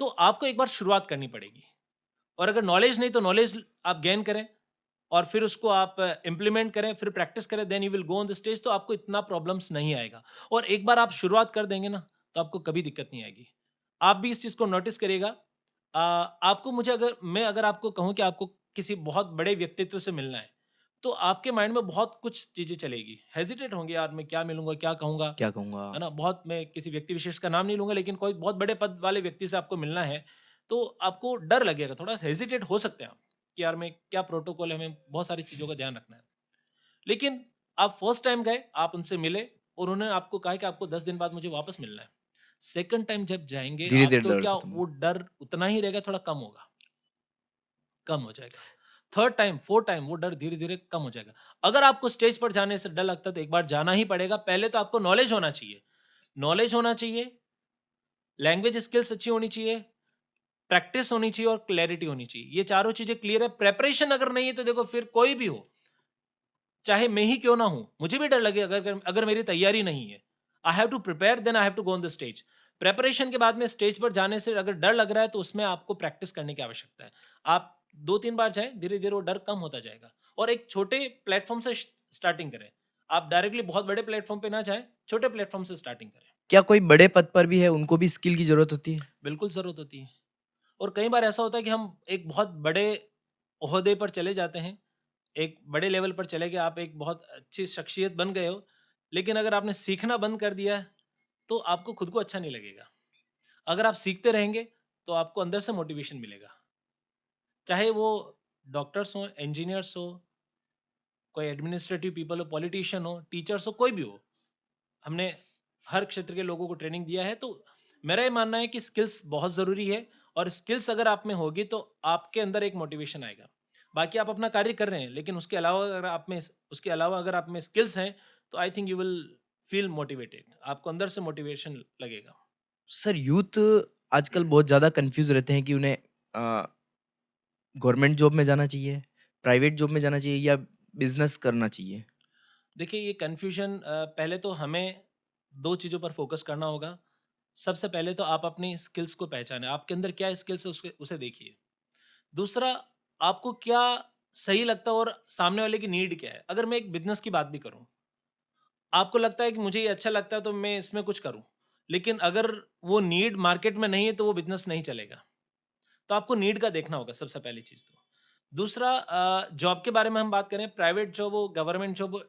तो आपको एक बार शुरुआत करनी पड़ेगी। और अगर नॉलेज नहीं तो नॉलेज आप गेन करें और फिर उसको आप इम्प्लीमेंट करें, फिर प्रैक्टिस करें, then you will go on the stage, तो आपको इतना प्रॉब्लम्स नहीं आएगा। और एक बार आप शुरुआत कर देंगे ना तो आपको कभी दिक्कत नहीं आएगी। आप भी इस चीज़ को नोटिस करिएगा। आपको मुझे अगर मैं अगर आपको कहूँ कि आपको किसी बहुत बड़े व्यक्तित्व से मिलना है, तो आपके माइंड में बहुत कुछ चीज़ें चलेगी। हेजिटेट होंगे, यार मैं क्या मिलूँगा, क्या कहूँगा, क्या कहूँगा? है ना? बहुत मैं किसी व्यक्ति विशेष का नाम नहीं लूँगा, लेकिन कोई बहुत बड़े पद वाले व्यक्ति से आपको मिलना है, तो आपको डर लगेगा, थोड़ा हेजिटेट हो सकते हैं आप, कि यार मैं क्या प्रोटोकॉल है, हमें बहुत सारी चीज़ों का ध्यान रखना है। लेकिन आप फर्स्ट टाइम गए, आप उनसे मिले और उन्होंने आपको कहा कि आपको 10 दिन बाद मुझे वापस मिलना है। सेकंड टाइम जब जाएँगे आप धीरे-धीरे तो डर क्या खत्म वो होगा। डर उतना ही रहेगा, थोड़ा कम होगा, कम हो जाएगा। थर्ड टाइम, फोर्थ टाइम वो डर धीरे-धीरे कम हो जाएगा। अगर आपको स्टेज पर जाने से डर लगता है तो एक बार जाना ही पड़ेगा। पहले तो आपको नॉलेज होना चाहिए। नॉलेज होना चाहिए, लैंग्वेज स्किल्स अच्छी होनी चाहिए, प्रैक्टिस होनी चाहिए और क्लैरिटी होनी चाहिए। ये चारों चीज़ें क्लियर है, प्रिपरेशन अगर नहीं है तो देखो फिर कोई भी हो, चाहे मैं ही क्यों ना हूँ, मुझे भी डर लगे अगर अगर मेरी तैयारी नहीं है। I have to prepare then I have to go on the stage. Preparation के बाद में स्टेज पर जाने से अगर डर लग रहा है तो उसमें आपको प्रैक्टिस करने की आवश्यकता है। आप 2-3 बार जाएँ, धीरे-धीरे वो डर कम होता जाएगा और एक छोटे प्लेटफ़ॉर्म से स्टार्टिंग करें। आप डायरेक्टली बहुत बड़े प्लेटफ़ॉर्म पे ना जाएँ, छोटे प्लेटफ़ॉर्म से स्टार्टिंग करें। क्या कोई बड़े पद पर भी है, उनको भी स्किल की ज़रूरत होती है? बिल्कुल ज़रूरत होती है और कई बार ऐसा होता है कि हम एक बहुत बड़े ओहदे पर चले जाते हैं, एक बड़े लेवल पर चले गए, आप एक बहुत अच्छी शख्सियत बन गए हो, लेकिन अगर आपने सीखना बंद कर दिया, तो आपको खुद को अच्छा नहीं लगेगा। अगर आप सीखते रहेंगे, तो आपको अंदर से मोटिवेशन मिलेगा। चाहे वो डॉक्टर्स हों, इंजीनियर्स हो, कोई एडमिनिस्ट्रेटिव पीपल हो, पॉलिटिशियन हो, टीचर्स हो, कोई भी हो। हमने हर क्षेत्र के लोगों को ट्रेनिंग दिया है, तो मेरा ये मानना है कि स्किल्स बहुत ज़रूरी है और स्किल्स अगर आप में होगी, तो आपके अंदर एक मोटिवेशन आएगा। बाकी आप अपना कार्य कर रहे हैं, लेकिन उसके अलावा अगर आप में स्किल्स हैं, तो आई think you will feel motivated. आपको अंदर से मोटिवेशन लगेगा। सर, यूथ आजकल बहुत ज़्यादा कन्फ्यूज़ रहते हैं कि उन्हें गवर्नमेंट जॉब में जाना चाहिए, प्राइवेट जॉब में जाना चाहिए या बिज़नेस करना चाहिए? देखिए, ये कन्फ्यूज़न पहले तो हमें 2 चीज़ों पर फ़ोकस करना होगा। सबसे पहले तो आप अपनी स्किल्स को पहचानें, आपके अंदर क्या स्किल्स है उसे देखिए। दूसरा, आपको क्या सही लगता है और सामने वाले की नीड क्या है? अगर मैं एक बिज़नेस की बात भी करूँ, आपको लगता है कि मुझे ये अच्छा लगता है तो मैं इसमें कुछ करूँ। लेकिन अगर वो नीड मार्केट में नहीं है तो वो बिज़नेस नहीं चलेगा। तो आपको नीड का देखना होगा सबसे पहली चीज़ तो। दूसरा जॉब के बारे में हम बात करें, प्राइवेट जॉब हो, गवर्नमेंट जॉब हो,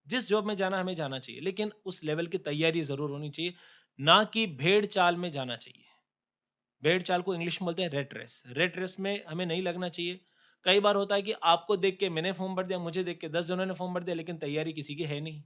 जिस जॉब में जाना हमें जाना चाहिए, लेकिन उस लेवल की तैयारी ज़रूर होनी चाहिए, ना कि भेड़-चाल में जाना चाहिए। भेड़-चाल को इंग्लिश में बोलते हैं रेट रेस। रेट रेस में हमें नहीं लगना चाहिए। कई बार होता है कि आपको देख के मैंने फॉर्म भर दिया, मुझे देख के 10 जनों ने फॉर्म भर दिया, लेकिन तैयारी किसी की है नहीं।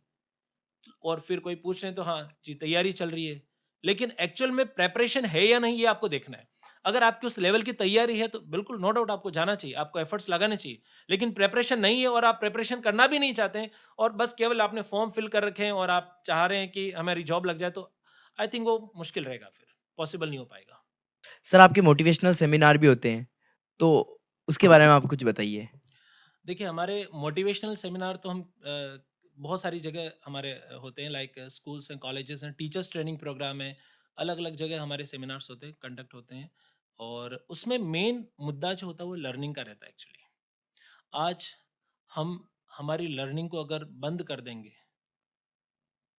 और फिर कोई पूछ रहे हैं तो हाँ जी, तैयारी चल रही है। लेकिन एक्चुअल में प्रिपरेशन है या नहीं, ये आपको देखना है। अगर आपकी उस लेवल की तैयारी है तो बिल्कुल नो डाउट आपको जाना चाहिए, आपको एफर्ट्स लगाने चाहिए। लेकिन प्रिपरेशन नहीं है और आप प्रिपरेशन करना भी नहीं चाहते हैं और बस केवल आपने फॉर्म फिल कर रखे हैं और आप चाह रहे हैं कि हमारी जॉब लग जाए, तो आई थिंक वो मुश्किल रहेगा, फिर पॉसिबल नहीं हो पाएगा। सर, आपके मोटिवेशनल सेमिनार भी होते हैं, तो उसके बारे में आप कुछ बताइए? देखिए, हमारे मोटिवेशनल सेमिनार तो हम बहुत सारी जगह हमारे होते हैं, लाइक स्कूल्स हैं, कॉलेजेस हैं, टीचर्स ट्रेनिंग प्रोग्राम है, अलग-अलग जगह हमारे सेमिनार्स होते हैं, कंडक्ट होते हैं और उसमें मेन मुद्दा जो होता है वो लर्निंग का रहता है एक्चुअली। आज हम हमारी लर्निंग को अगर बंद कर देंगे,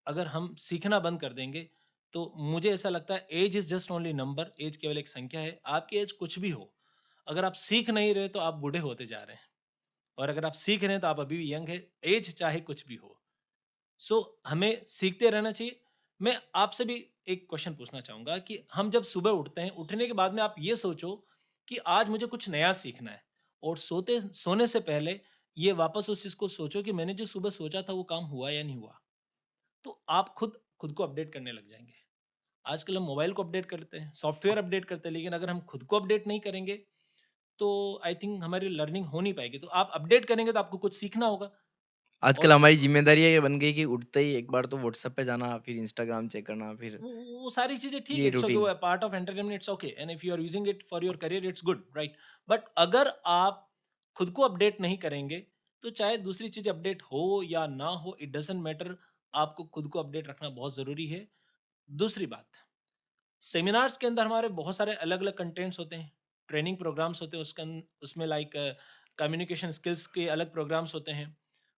अगर हम सीखना बंद कर देंगे, तो मुझे ऐसा लगता है age is just only number, age केवल एक संख्या है। आपकी एज कुछ भी हो, अगर आप सीख नहीं रहे तो आप बूढ़े होते जा रहे हैं। और अगर आप सीख रहे हैं तो आप अभी भी यंग हैं, एज चाहे कुछ भी हो। सो हमें सीखते रहना चाहिए। मैं आपसे भी एक क्वेश्चन पूछना चाहूँगा कि हम जब सुबह उठते हैं, उठने के बाद में आप ये सोचो कि आज मुझे कुछ नया सीखना है और सोने से पहले ये वापस उस चीज़ को सोचो कि मैंने जो सुबह सोचा था वो काम हुआ या नहीं हुआ। तो आप खुद को अपडेट करने लग जाएँगे। आजकल हम मोबाइल को अपडेट करते हैं, सॉफ्टवेयर अपडेट करते हैं, लेकिन अगर हम खुद को अपडेट नहीं करेंगे, तो आई थिंक हमारी लर्निंग हो नहीं पाएगी। तो आप अपडेट करेंगे तो आपको कुछ सीखना होगा आजकल और हमारी ज़िम्मेदारी ये बन गई कि उठते ही एक बार तो व्हाट्सएप पे जाना, फिर इंस्टाग्राम चेक करना, फिर वो सारी चीज़ें ठीक है, ये इट्स ओके, वो routine. Part of entertainment, it's okay and if you are using it for your career it's good, right? But अगर आप खुद को अपडेट नहीं करेंगे, तो चाहे दूसरी चीज़ अपडेट हो या ना हो, इट डज़न्ट मैटर, आपको खुद को अपडेट रखना बहुत ज़रूरी है। दूसरी बात, सेमिनार्स के अंदर हमारे बहुत सारे अलग-अलग कंटेंट्स होते हैं, ट्रेनिंग प्रोग्राम्स होते हैं, उसमें लाइक कम्युनिकेशन स्किल्स के अलग प्रोग्राम्स होते हैं,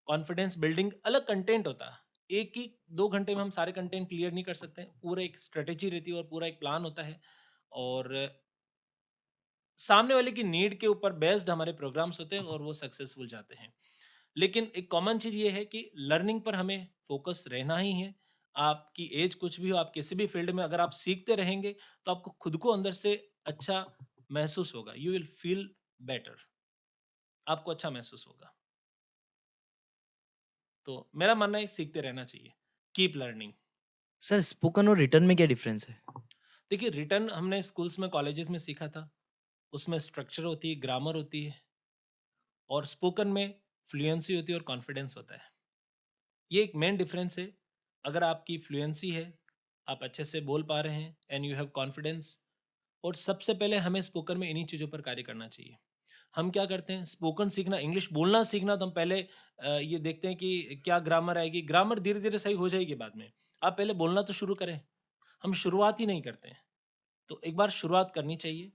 कॉन्फिडेंस बिल्डिंग अलग कंटेंट होता है। एक ही 2 घंटे में हम सारे कंटेंट क्लियर नहीं कर सकते, पूरा एक स्ट्रेटेजी रहती है और पूरा एक प्लान होता है और सामने वाले की नीड के ऊपर बेस्ड हमारे प्रोग्राम्स होते हैं और वो सक्सेसफुल जाते हैं। लेकिन एक कॉमन चीज़ ये है कि लर्निंग पर हमें फ़ोकस रहना ही है। आपकी ऐज कुछ भी हो, आप किसी भी फ़ील्ड में अगर आप सीखते रहेंगे, तो आपको खुद को अंदर से अच्छा महसूस होगा। यू विल फ़ील बेटर, आपको अच्छा महसूस होगा। तो मेरा मानना है सीखते रहना चाहिए। Keep learning. सर, स्पोकन और रिटन में क्या डिफरेंस है? देखिए, रिटन हमने स्कूल्स में, कॉलेजेस में सीखा था। उसमें स्ट्रक्चर होती है, ग्रामर होती है और स्पोकन में फ्लुएंसी होती है और कॉन्फिडेंस होता है। ये एक मेन डिफरेंस है। अगर आपकी फ्लुएंसी है, आप अच्छे से बोल पा रहे हैं एंड यू हैव कॉन्फिडेंस। और सबसे पहले हमें स्पोकन में इन्हीं चीज़ों पर कार्य करना चाहिए। हम क्या करते हैं, स्पोकन सीखना, इंग्लिश बोलना सीखना, तो हम पहले ये देखते हैं कि क्या ग्रामर आएगी। ग्रामर धीरे धीरे सही हो जाएगी बाद में। आप पहले बोलना तो शुरू करें। हम शुरुआत ही नहीं करते हैं। तो एक बार शुरुआत करनी चाहिए।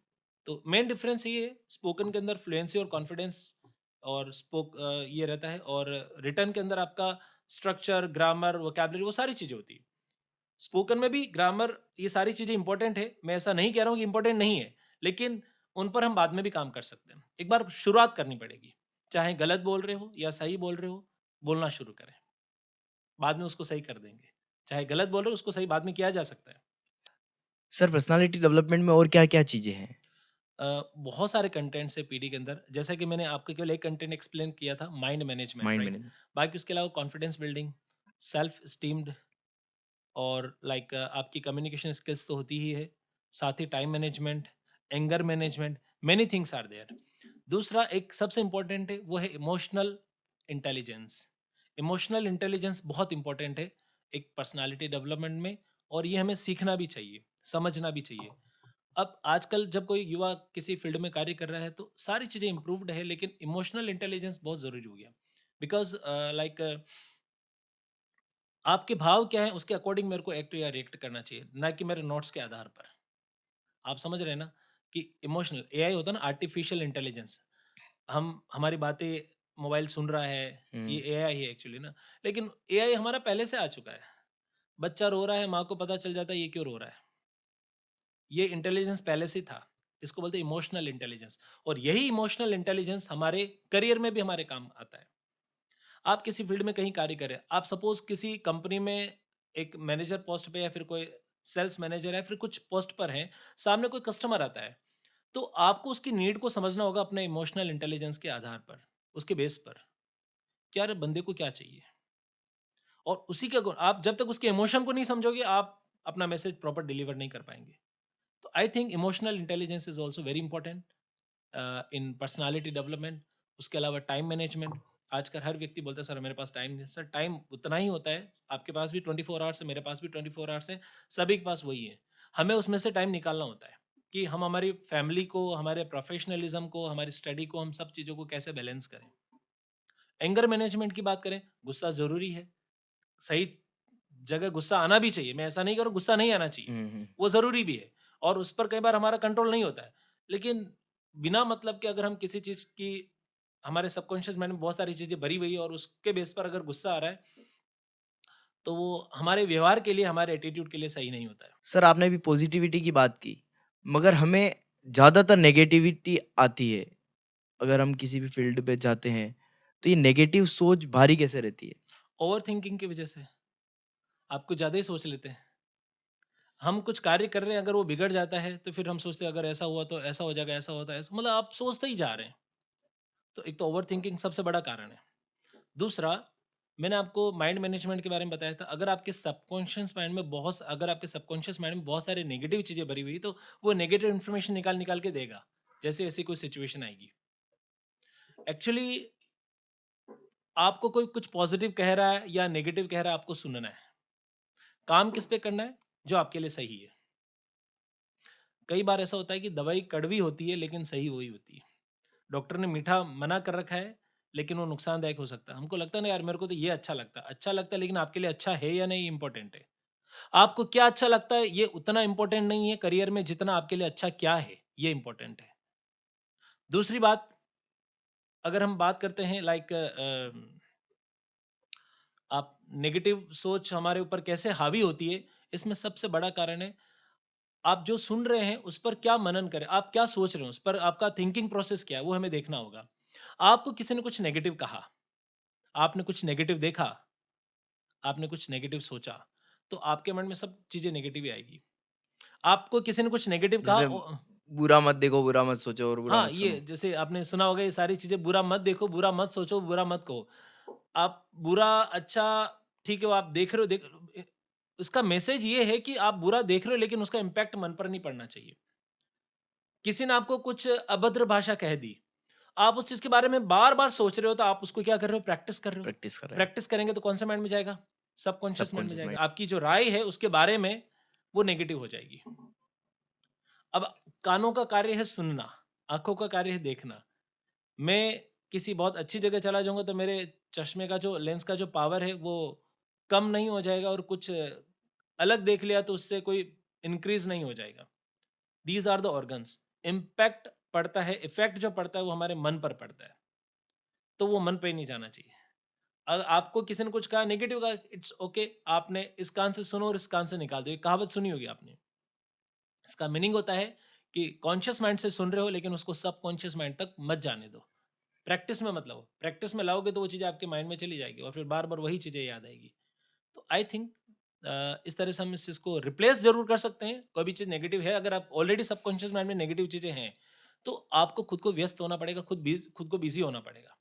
तो मेन डिफरेंस ये है, स्पोकन के अंदर फ्लुएंसी और कॉन्फिडेंस और ये रहता है, और रिटर्न के अंदर आपका स्ट्रक्चर, ग्रामर, वोकैबुलरी, वो सारी चीज़ें होती है। स्पोकन में भी ग्रामर, ये सारी चीज़ें इंपॉर्टेंट है। मैं ऐसा नहीं कह रहा हूँ कि इंपॉर्टेंट नहीं है, लेकिन उन पर हम बाद में भी काम कर सकते हैं। एक बार शुरुआत करनी पड़ेगी। चाहे गलत बोल रहे हो या सही बोल रहे हो, बोलना शुरू करें। बाद में उसको सही कर देंगे। चाहे गलत बोल रहे हो, उसको सही बाद में किया जा सकता है। सर पर्सनालिटी डेवलपमेंट में और क्या-क्या चीज़ें हैं? बहुत सारे कंटेंट्स है पीडी के अंदर। जैसा कि मैंने आपको केवल एक कंटेंट एक्सप्लेन किया था, mind management, mind right? Management. बाकी उसके अलावा कॉन्फिडेंस बिल्डिंग, सेल्फ एस्टीम्ड, और लाइक आपकी कम्युनिकेशन स्किल्स तो होती ही है। साथ ही time management, anger management, many things are there. दूसरा एक सबसे इम्पोर्टेंट है, वो है इमोशनल इंटेलिजेंस। इमोशनल इंटेलिजेंस बहुत इंपॉर्टेंट है एक पर्सनालिटी डेवलपमेंट में, और ये हमें सीखना भी चाहिए, समझना भी चाहिए। अब आजकल जब कोई युवा किसी फील्ड में कार्य कर रहा है, तो सारी चीज़ें इम्प्रूव्ड है, लेकिन इमोशनल इंटेलिजेंस बहुत ज़रूरी हो गया। बिकॉज़ लाइक आपके भाव क्या हैं, उसके अकॉर्डिंग मेरे को एक्ट या रिएक्ट करना चाहिए, ना कि मेरे नोट्स के आधार पर। आप समझ रहे हैं ना कि इमोशनल एआई होता है ना, आर्टिफिशियल इंटेलिजेंस। हम हमारी बातें मोबाइल सुन रहा है, ये हुँ। एआई है एक्चुअली ना। लेकिन एआई हमारा पहले से आ चुका है। बच्चा रो रहा है, माँ को पता चल जाता है ये क्यों रो रहा है। ये इंटेलिजेंस पहले से था। इसको बोलते हैं इमोशनल इंटेलिजेंस, और यही इमोशनल इंटेलिजेंस हमारे करियर में भी हमारे काम आता है। आप किसी फील्ड में कहीं कार्य करें, आप सपोज किसी कंपनी में एक मैनेजर पोस्ट पे, या फिर कोई सेल्स मैनेजर है, फिर कुछ पोस्ट पर हैं, सामने कोई कस्टमर आता है, तो आपको उसकी नीड को समझना होगा अपने इमोशनल इंटेलिजेंस के आधार पर, उसके बेस पर। क्या रे बंदे को क्या चाहिए, और उसी के आप जब तक उसके इमोशन को नहीं समझोगे, आप अपना मैसेज प्रॉपर डिलीवर नहीं कर पाएंगे। तो I think emotional intelligence is also very important in personality development. उसके अलावा टाइम मैनेजमेंट। आजकल हर व्यक्ति बोलता है सर मेरे पास टाइम नहीं है। सर टाइम उतना ही होता है, आपके पास भी 24 आवर्स है, मेरे पास भी 24 आवर्स है, सभी के पास वही है। हमें उसमें से टाइम निकालना होता है कि हम हमारी फैमिली को, हमारे प्रोफेशनलिज्म को, हमारी स्टडी को, हम सब चीज़ों को कैसे बैलेंस करें। एंगर मैनेजमेंट की बात करें, गुस्सा ज़रूरी है। सही जगह गुस्सा आना भी चाहिए। मैं ऐसा नहीं कह रहा हूँ गुस्सा नहीं आना चाहिए, हुँ, हुँ। वो ज़रूरी भी है, और उस पर कई बार हमारा कंट्रोल नहीं होता है। लेकिन बिना मतलब के अगर हम किसी चीज़ की, हमारे सबकॉन्शियस माइंड में बहुत सारी चीज़ें भरी हुई है, और उसके बेस पर अगर गुस्सा आ रहा है, तो वो हमारे व्यवहार के लिए, हमारे एटीट्यूड के लिए सही नहीं होता है। सर आपने अभी पॉजिटिविटी की बात की, मगर हमें ज़्यादातर नेगेटिविटी आती है। अगर हम किसी भी फ़ील्ड पे जाते हैं, तो ये नेगेटिव सोच भारी कैसे रहती है? ओवरथिंकिंग की वजह से आप कुछ ज़्यादा ही सोच लेते हैं। हम कुछ कार्य कर रहे हैं, अगर वो बिगड़ जाता है, तो फिर हम सोचते हैं अगर ऐसा हुआ तो ऐसा हो जाएगा, ऐसा होता है ऐसा, मतलब आप सोचते ही जा रहे हैं। तो एक तो ओवरथिंकिंग सबसे बड़ा कारण है। दूसरा, मैंने आपको माइंड मैनेजमेंट के बारे में बताया था। अगर आपके सबकॉन्शियस माइंड में बहुत सारी नेगेटिव चीज़ें भरी हुई, तो वो नेगेटिव इन्फॉर्मेशन निकाल-निकाल के देगा, जैसे ऐसी कोई सिचुएशन आएगी। एक्चुअली आपको कोई कुछ पॉजिटिव कह रहा है या नेगेटिव कह रहा है, आपको सुनना है। काम किस पे करना है? जो आपके लिए सही है। कई बार ऐसा होता है कि दवाई कड़वी होती है, लेकिन सही वही होती है। डॉक्टर ने मीठा मना कर रखा है, लेकिन वो नुकसानदायक हो सकता है। हमको लगता है ना यार, मेरे को तो ये अच्छा लगता है, लेकिन आपके लिए अच्छा है या नहीं, इम्पोर्टेंट है। आपको क्या अच्छा लगता है, ये उतना इम्पोर्टेंट नहीं है करियर में, जितना आपके लिए अच्छा क्या है, ये इम्पोर्टेंट है। दूसरी बात, अगर हम बात करते हैं लाइक आप नेगेटिव सोच हमारे ऊपर कैसे हावी होती है, इसमें सबसे बड़ा कारण है, आप जो सुन रहे हैं उस पर क्या मनन करें, आप क्या सोच रहे हो, उस पर आपका थिंकिंग प्रोसेस क्या है, वो हमें देखना होगा। आपको किसी ने कुछ नेगेटिव कहा, आपने कुछ नेगेटिव देखा, आपने कुछ नेगेटिव सोचा, तो आपके मन में सब चीज़ें नेगेटिव ही आएगी। आपको किसी ने कुछ नेगेटिव कहा जैसे बुरा मत देखो, बुरा मत सोचो और बुरा हाँ, मत ये सुनो। जैसे आपने सुना होगा ये सारी चीज़ें, बुरा मत देखो, बुरा मत सोचो, बुरा मत कहो। आप बुरा, अच्छा, ठीक है, वो आप देख रहे हो, उसका मैसेज ये है कि आप बुरा देख रहे हो, लेकिन उसका इम्पैक्ट मन पर नहीं पड़ना चाहिए। किसी ने आपको कुछ अभद्र भाषा कह दी, आप उस चीज़ के बारे में बार-बार सोच रहे हो, तो आप उसको क्या कर रहे हो? प्रैक्टिस कर रहे हो। प्रैक्टिस कर रहे हैं। प्रैक्टिस करेंगे तो कौन से माइंड में जाएगा? सबकॉन्शियस माइंड में सबकॉन्शियस जाएगा। माइंड। आपकी जो राय है उसके बारे में वो नेगेटिव हो जाएगी। अब कानों का कार्य है सुनना, आँखों का कार्य है देखना। मैं किसी बहुत अच्छी जगह चला जाऊँगा तो मेरे चश्मे का जो लेंस का जो पावर है वो कम नहीं हो जाएगा और कुछ अलग देख लिया तो उससे कोई इंक्रीज़ नहीं हो जाएगा। These are the organs. Impact पड़ता है, इफ़ेक्ट जो पड़ता है वो हमारे मन पर पड़ता है, तो वो मन पे नहीं जाना चाहिए। आपको किसी ने कुछ कहा नेगेटिव कहा, इट्स ओके, आपने इस कान से सुनो और इस कान से निकाल दो। ये कहावत सुनी होगी आपने। इसका मीनिंग होता है कि कॉन्शियस माइंड से सुन रहे हो लेकिन उसको सबकॉन्शियस माइंड तक मत जाने दो। प्रैक्टिस में मत लाओ। प्रैक्टिस में लाओगे तो वो चीज़ें आपके माइंड में चली जाएगी और फिर बार-बार वही चीज़ें याद आएगी। तो आई थिंक इस तरह से हम इस चीज़ को रिप्लेस ज़रूर कर सकते हैं। कोई भी चीज़ नेगेटिव है, अगर आप ऑलरेडी सबकॉन्शियस माइंड में नेगेटिव चीज़ें हैं, तो आपको खुद को व्यस्त होना पड़ेगा, खुद को बिज़ी होना पड़ेगा।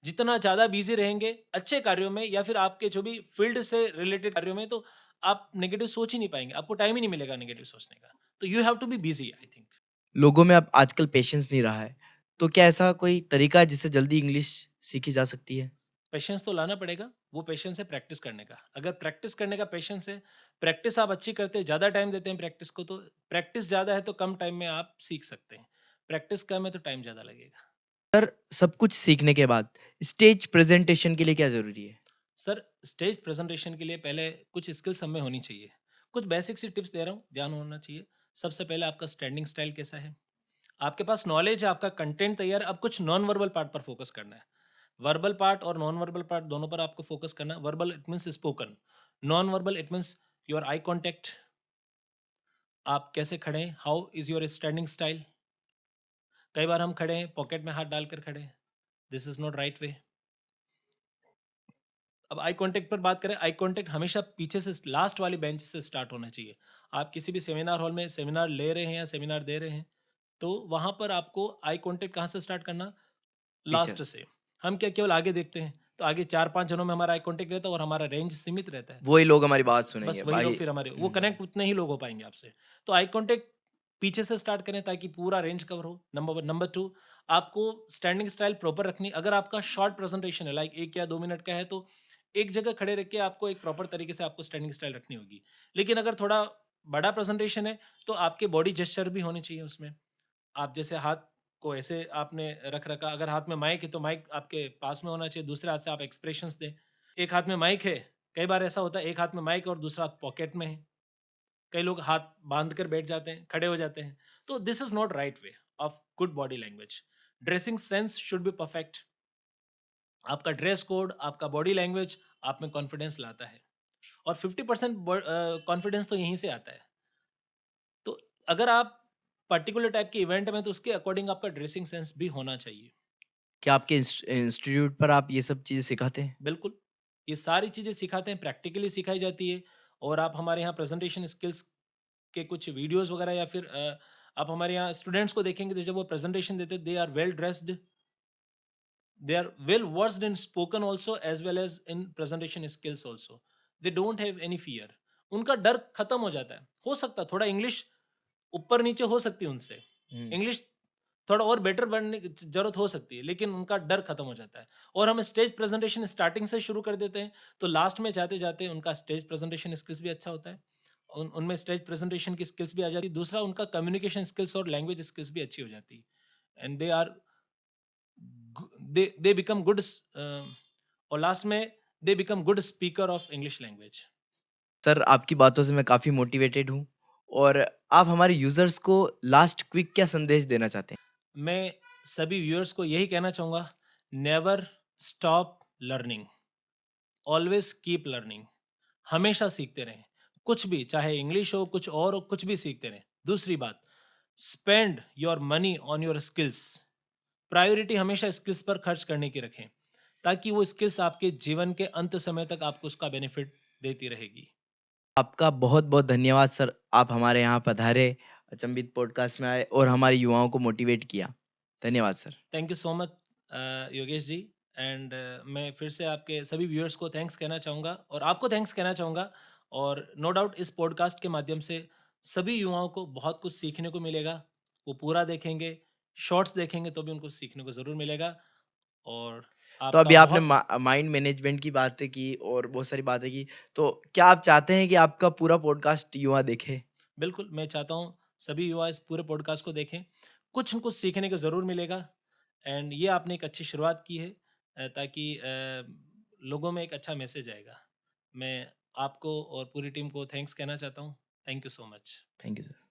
जितना ज़्यादा बिज़ी रहेंगे अच्छे कार्यों में या फिर आपके जो भी फ़ील्ड से रिलेटेड कार्यों में, तो आप नेगेटिव सोच ही नहीं पाएँगे। आपको टाइम ही नहीं मिलेगा नेगेटिव सोचने का। तो you have to be busy I think. लोगों में अब आजकल पेशेंस नहीं रहा है, तो क्या ऐसा कोई तरीका है जिससे जल्दी इंग्लिश सीखी जा सकती है? पेशेंस तो लाना पड़ेगा, वो पेशेंस है प्रैक्टिस करने का। अगर प्रैक्टिस करने का पेशेंस है, प्रैक्टिस आप अच्छी करते हैं, ज़्यादा टाइम देते हैं प्रैक्टिस को, तो प्रैक्टिस ज़्यादा है तो कम टाइम में आप सीख सकते हैं। प्रैक्टिस कम है तो टाइम ज़्यादा लगेगा। सर, सब कुछ सीखने के बाद स्टेज प्रेज़ेंटेशन के लिए क्या ज़रूरी है? सर, स्टेज प्रेज़ेंटेशन के लिए पहले कुछ स्किल्स हम में होनी चाहिए। कुछ बेसिक सी टिप्स दे रहा हूँ, ध्यान होना चाहिए। सबसे पहले आपका स्टैंडिंग स्टाइल कैसा है? आपके पास नॉलेज है, आपका कंटेंट तैयार है, अब कुछ नॉन वर्बल पार्ट पर फोकस करना है। वर्बल पार्ट और नॉन वर्बल पार्ट दोनों पर आपको फोकस करना है। Verbal it means spoken, non verbal it means your eye contact, आप कैसे खड़े हैं, how is your standing style. कई बार हम खड़े हैं, पॉकेट में हाथ डालकर खड़े हैं, this is not right way. अब आई कॉन्टैक्ट पर बात करें, आई कॉन्टैक्ट हमेशा पीछे से लास्ट वाली बेंच से स्टार्ट होना चाहिए। आप किसी भी सेमिनार हॉल में सेमिनार ले रहे हैं या सेमिनार दे रहे हैं, तो वहाँ पर आपको आई कॉन्टैक्ट कहाँ से स्टार्ट करना? पीछे। लास्ट से। हम क्या केवल आगे देखते हैं, तो आगे 4-5 जनों में हमारा आई कॉन्टैक्ट रहता है और हमारा रेंज सीमित रहता है। वही लोग हमारी बात बस सुनेंगे वही लोग भाई। फिर हमारे वो हुँ। कनेक्ट उतने ही लोग हो पाएँगे आपसे। तो आई कॉन्टैक्ट पीछे से स्टार्ट करें ताकि पूरा रेंज कवर हो, नंबर 1। नंबर 2, आपको स्टैंडिंग स्टाइल प्रॉपर रखनी। अगर आपका शॉर्ट प्रेज़ेंटेशन है लाइक 1 या 2 मिनट का है, तो एक जगह खड़े रह के आपको एक प्रॉपर तरीके से आपको स्टैंडिंग स्टाइल रखनी होगी। लेकिन अगर थोड़ा बड़ा प्रेज़ेंटेशन है, तो आपके बॉडी जेस्चर भी होने चाहिए उसमें। आप जैसे हाथ को ऐसे आपने रख रखा, अगर हाथ में माइक है तो माइक आपके पास में होना चाहिए, दूसरे हाथ से आप एक्सप्रेशंस दें। एक हाथ में माइक है, कई बार ऐसा होता है एक हाथ में माइक और दूसरा हाथ पॉकेट में है। कई लोग हाथ बांध कर बैठ जाते हैं, खड़े हो जाते हैं। तो this is not right way of good body language. Dressing sense should be perfect. आपका ड्रेस कोड, आपका बॉडी लैंग्वेज आप में कॉन्फिडेंस लाता है और 50% कॉन्फिडेंस तो यहीं से आता है। तो अगर आप पर्टिकुलर टाइप के इवेंट में, तो उसके अकॉर्डिंग आपका ड्रेसिंग सेंस भी होना चाहिए। क्या आपके इंस्टीट्यूट पर आप ये सब चीज़ें सिखाते हैं? बिल्कुल, ये सारी चीज़ें सिखाते हैं, प्रैक्टिकली सिखाई जाती है और आप हमारे यहाँ प्रेज़ेंटेशन स्किल्स के कुछ वीडियोज़ वगैरह या फिर आप हमारे यहाँ स्टूडेंट्स को देखेंगे तो जब वो प्रेज़ेंटेशन देते हैं, they are well dressed, they are well versed in spoken also as well as in presentation skills also. They don't have any fear. उनका डर खत्म हो जाता है। हो सकता है थोड़ा इंग्लिश ऊपर-नीचे हो सकती है उनसे। हुँ। इंग्लिश थोड़ा और बेटर बनने की ज़रूरत हो सकती है, लेकिन उनका डर खत्म हो जाता है और हम स्टेज प्रेज़ेंटेशन स्टार्टिंग से शुरू कर देते हैं, तो लास्ट में जाते-जाते उनका स्टेज प्रेज़ेंटेशन स्किल्स भी अच्छा होता है। उनमें स्टेज प्रेज़ेंटेशन की स्किल्स भी आ जाती है। दूसरा उनका कम्युनिकेशन स्किल्स और लैंग्वेज स्किल्स भी अच्छी हो जाती है and they are they become good और लास्ट में they become good speaker of English language. Sir, आपकी बातों से मैं काफ़ी मोटिवेटेड हूँ और आप हमारे यूज़र्स को लास्ट क्विक क्या संदेश देना चाहते हैं? मैं सभी व्यूअर्स को यही कहना चाहूँगा, never stop learning, always keep learning. हमेशा सीखते रहें, कुछ भी, चाहे इंग्लिश हो, कुछ और हो, कुछ भी सीखते रहें। दूसरी बात, spend your money on your skills. Priority हमेशा स्किल्स पर खर्च करने की रखें, ताकि वो स्किल्स आपके जीवन के अंत समय तक आपको उसका बेनिफिट देती रहेगी। आपका बहुत-बहुत धन्यवाद सर, आप हमारे यहाँ पधारे, अचंभित पॉडकास्ट में आए और हमारे युवाओं को मोटिवेट किया। धन्यवाद sir. Thank you so much Yogesh ji and मैं फिर से आपके सभी व्यूअर्स को थैंक्स कहना चाहूँगा और आपको थैंक्स कहना चाहूँगा और नो डाउट इस पॉडकास्ट के माध्यम से सभी युवाओं को बहुत कुछ सीखने को मिलेगा। वो पूरा देखेंगे, शॉर्ट्स देखेंगे तो भी उनको सीखने को ज़रूर मिलेगा और तो आपका अभी आपने बहुत माइंड मैनेजमेंट की बातें की और बहुत सारी बातें की, तो क्या आप चाहते हैं कि आपका पूरा पॉडकास्ट युवा देखे? बिल्कुल, मैं चाहता हूँ सभी युवा इस पूरे पॉडकास्ट को देखें। कुछ न कुछ सीखने को ज़रूर मिलेगा एंड ये आपने एक अच्छी शुरुआत की है ताकि लोगों में एक अच्छा मैसेज आएगा। मैं आपको और पूरी टीम को थैंक्स कहना चाहता हूँ। Thank you so much. Thank you sir.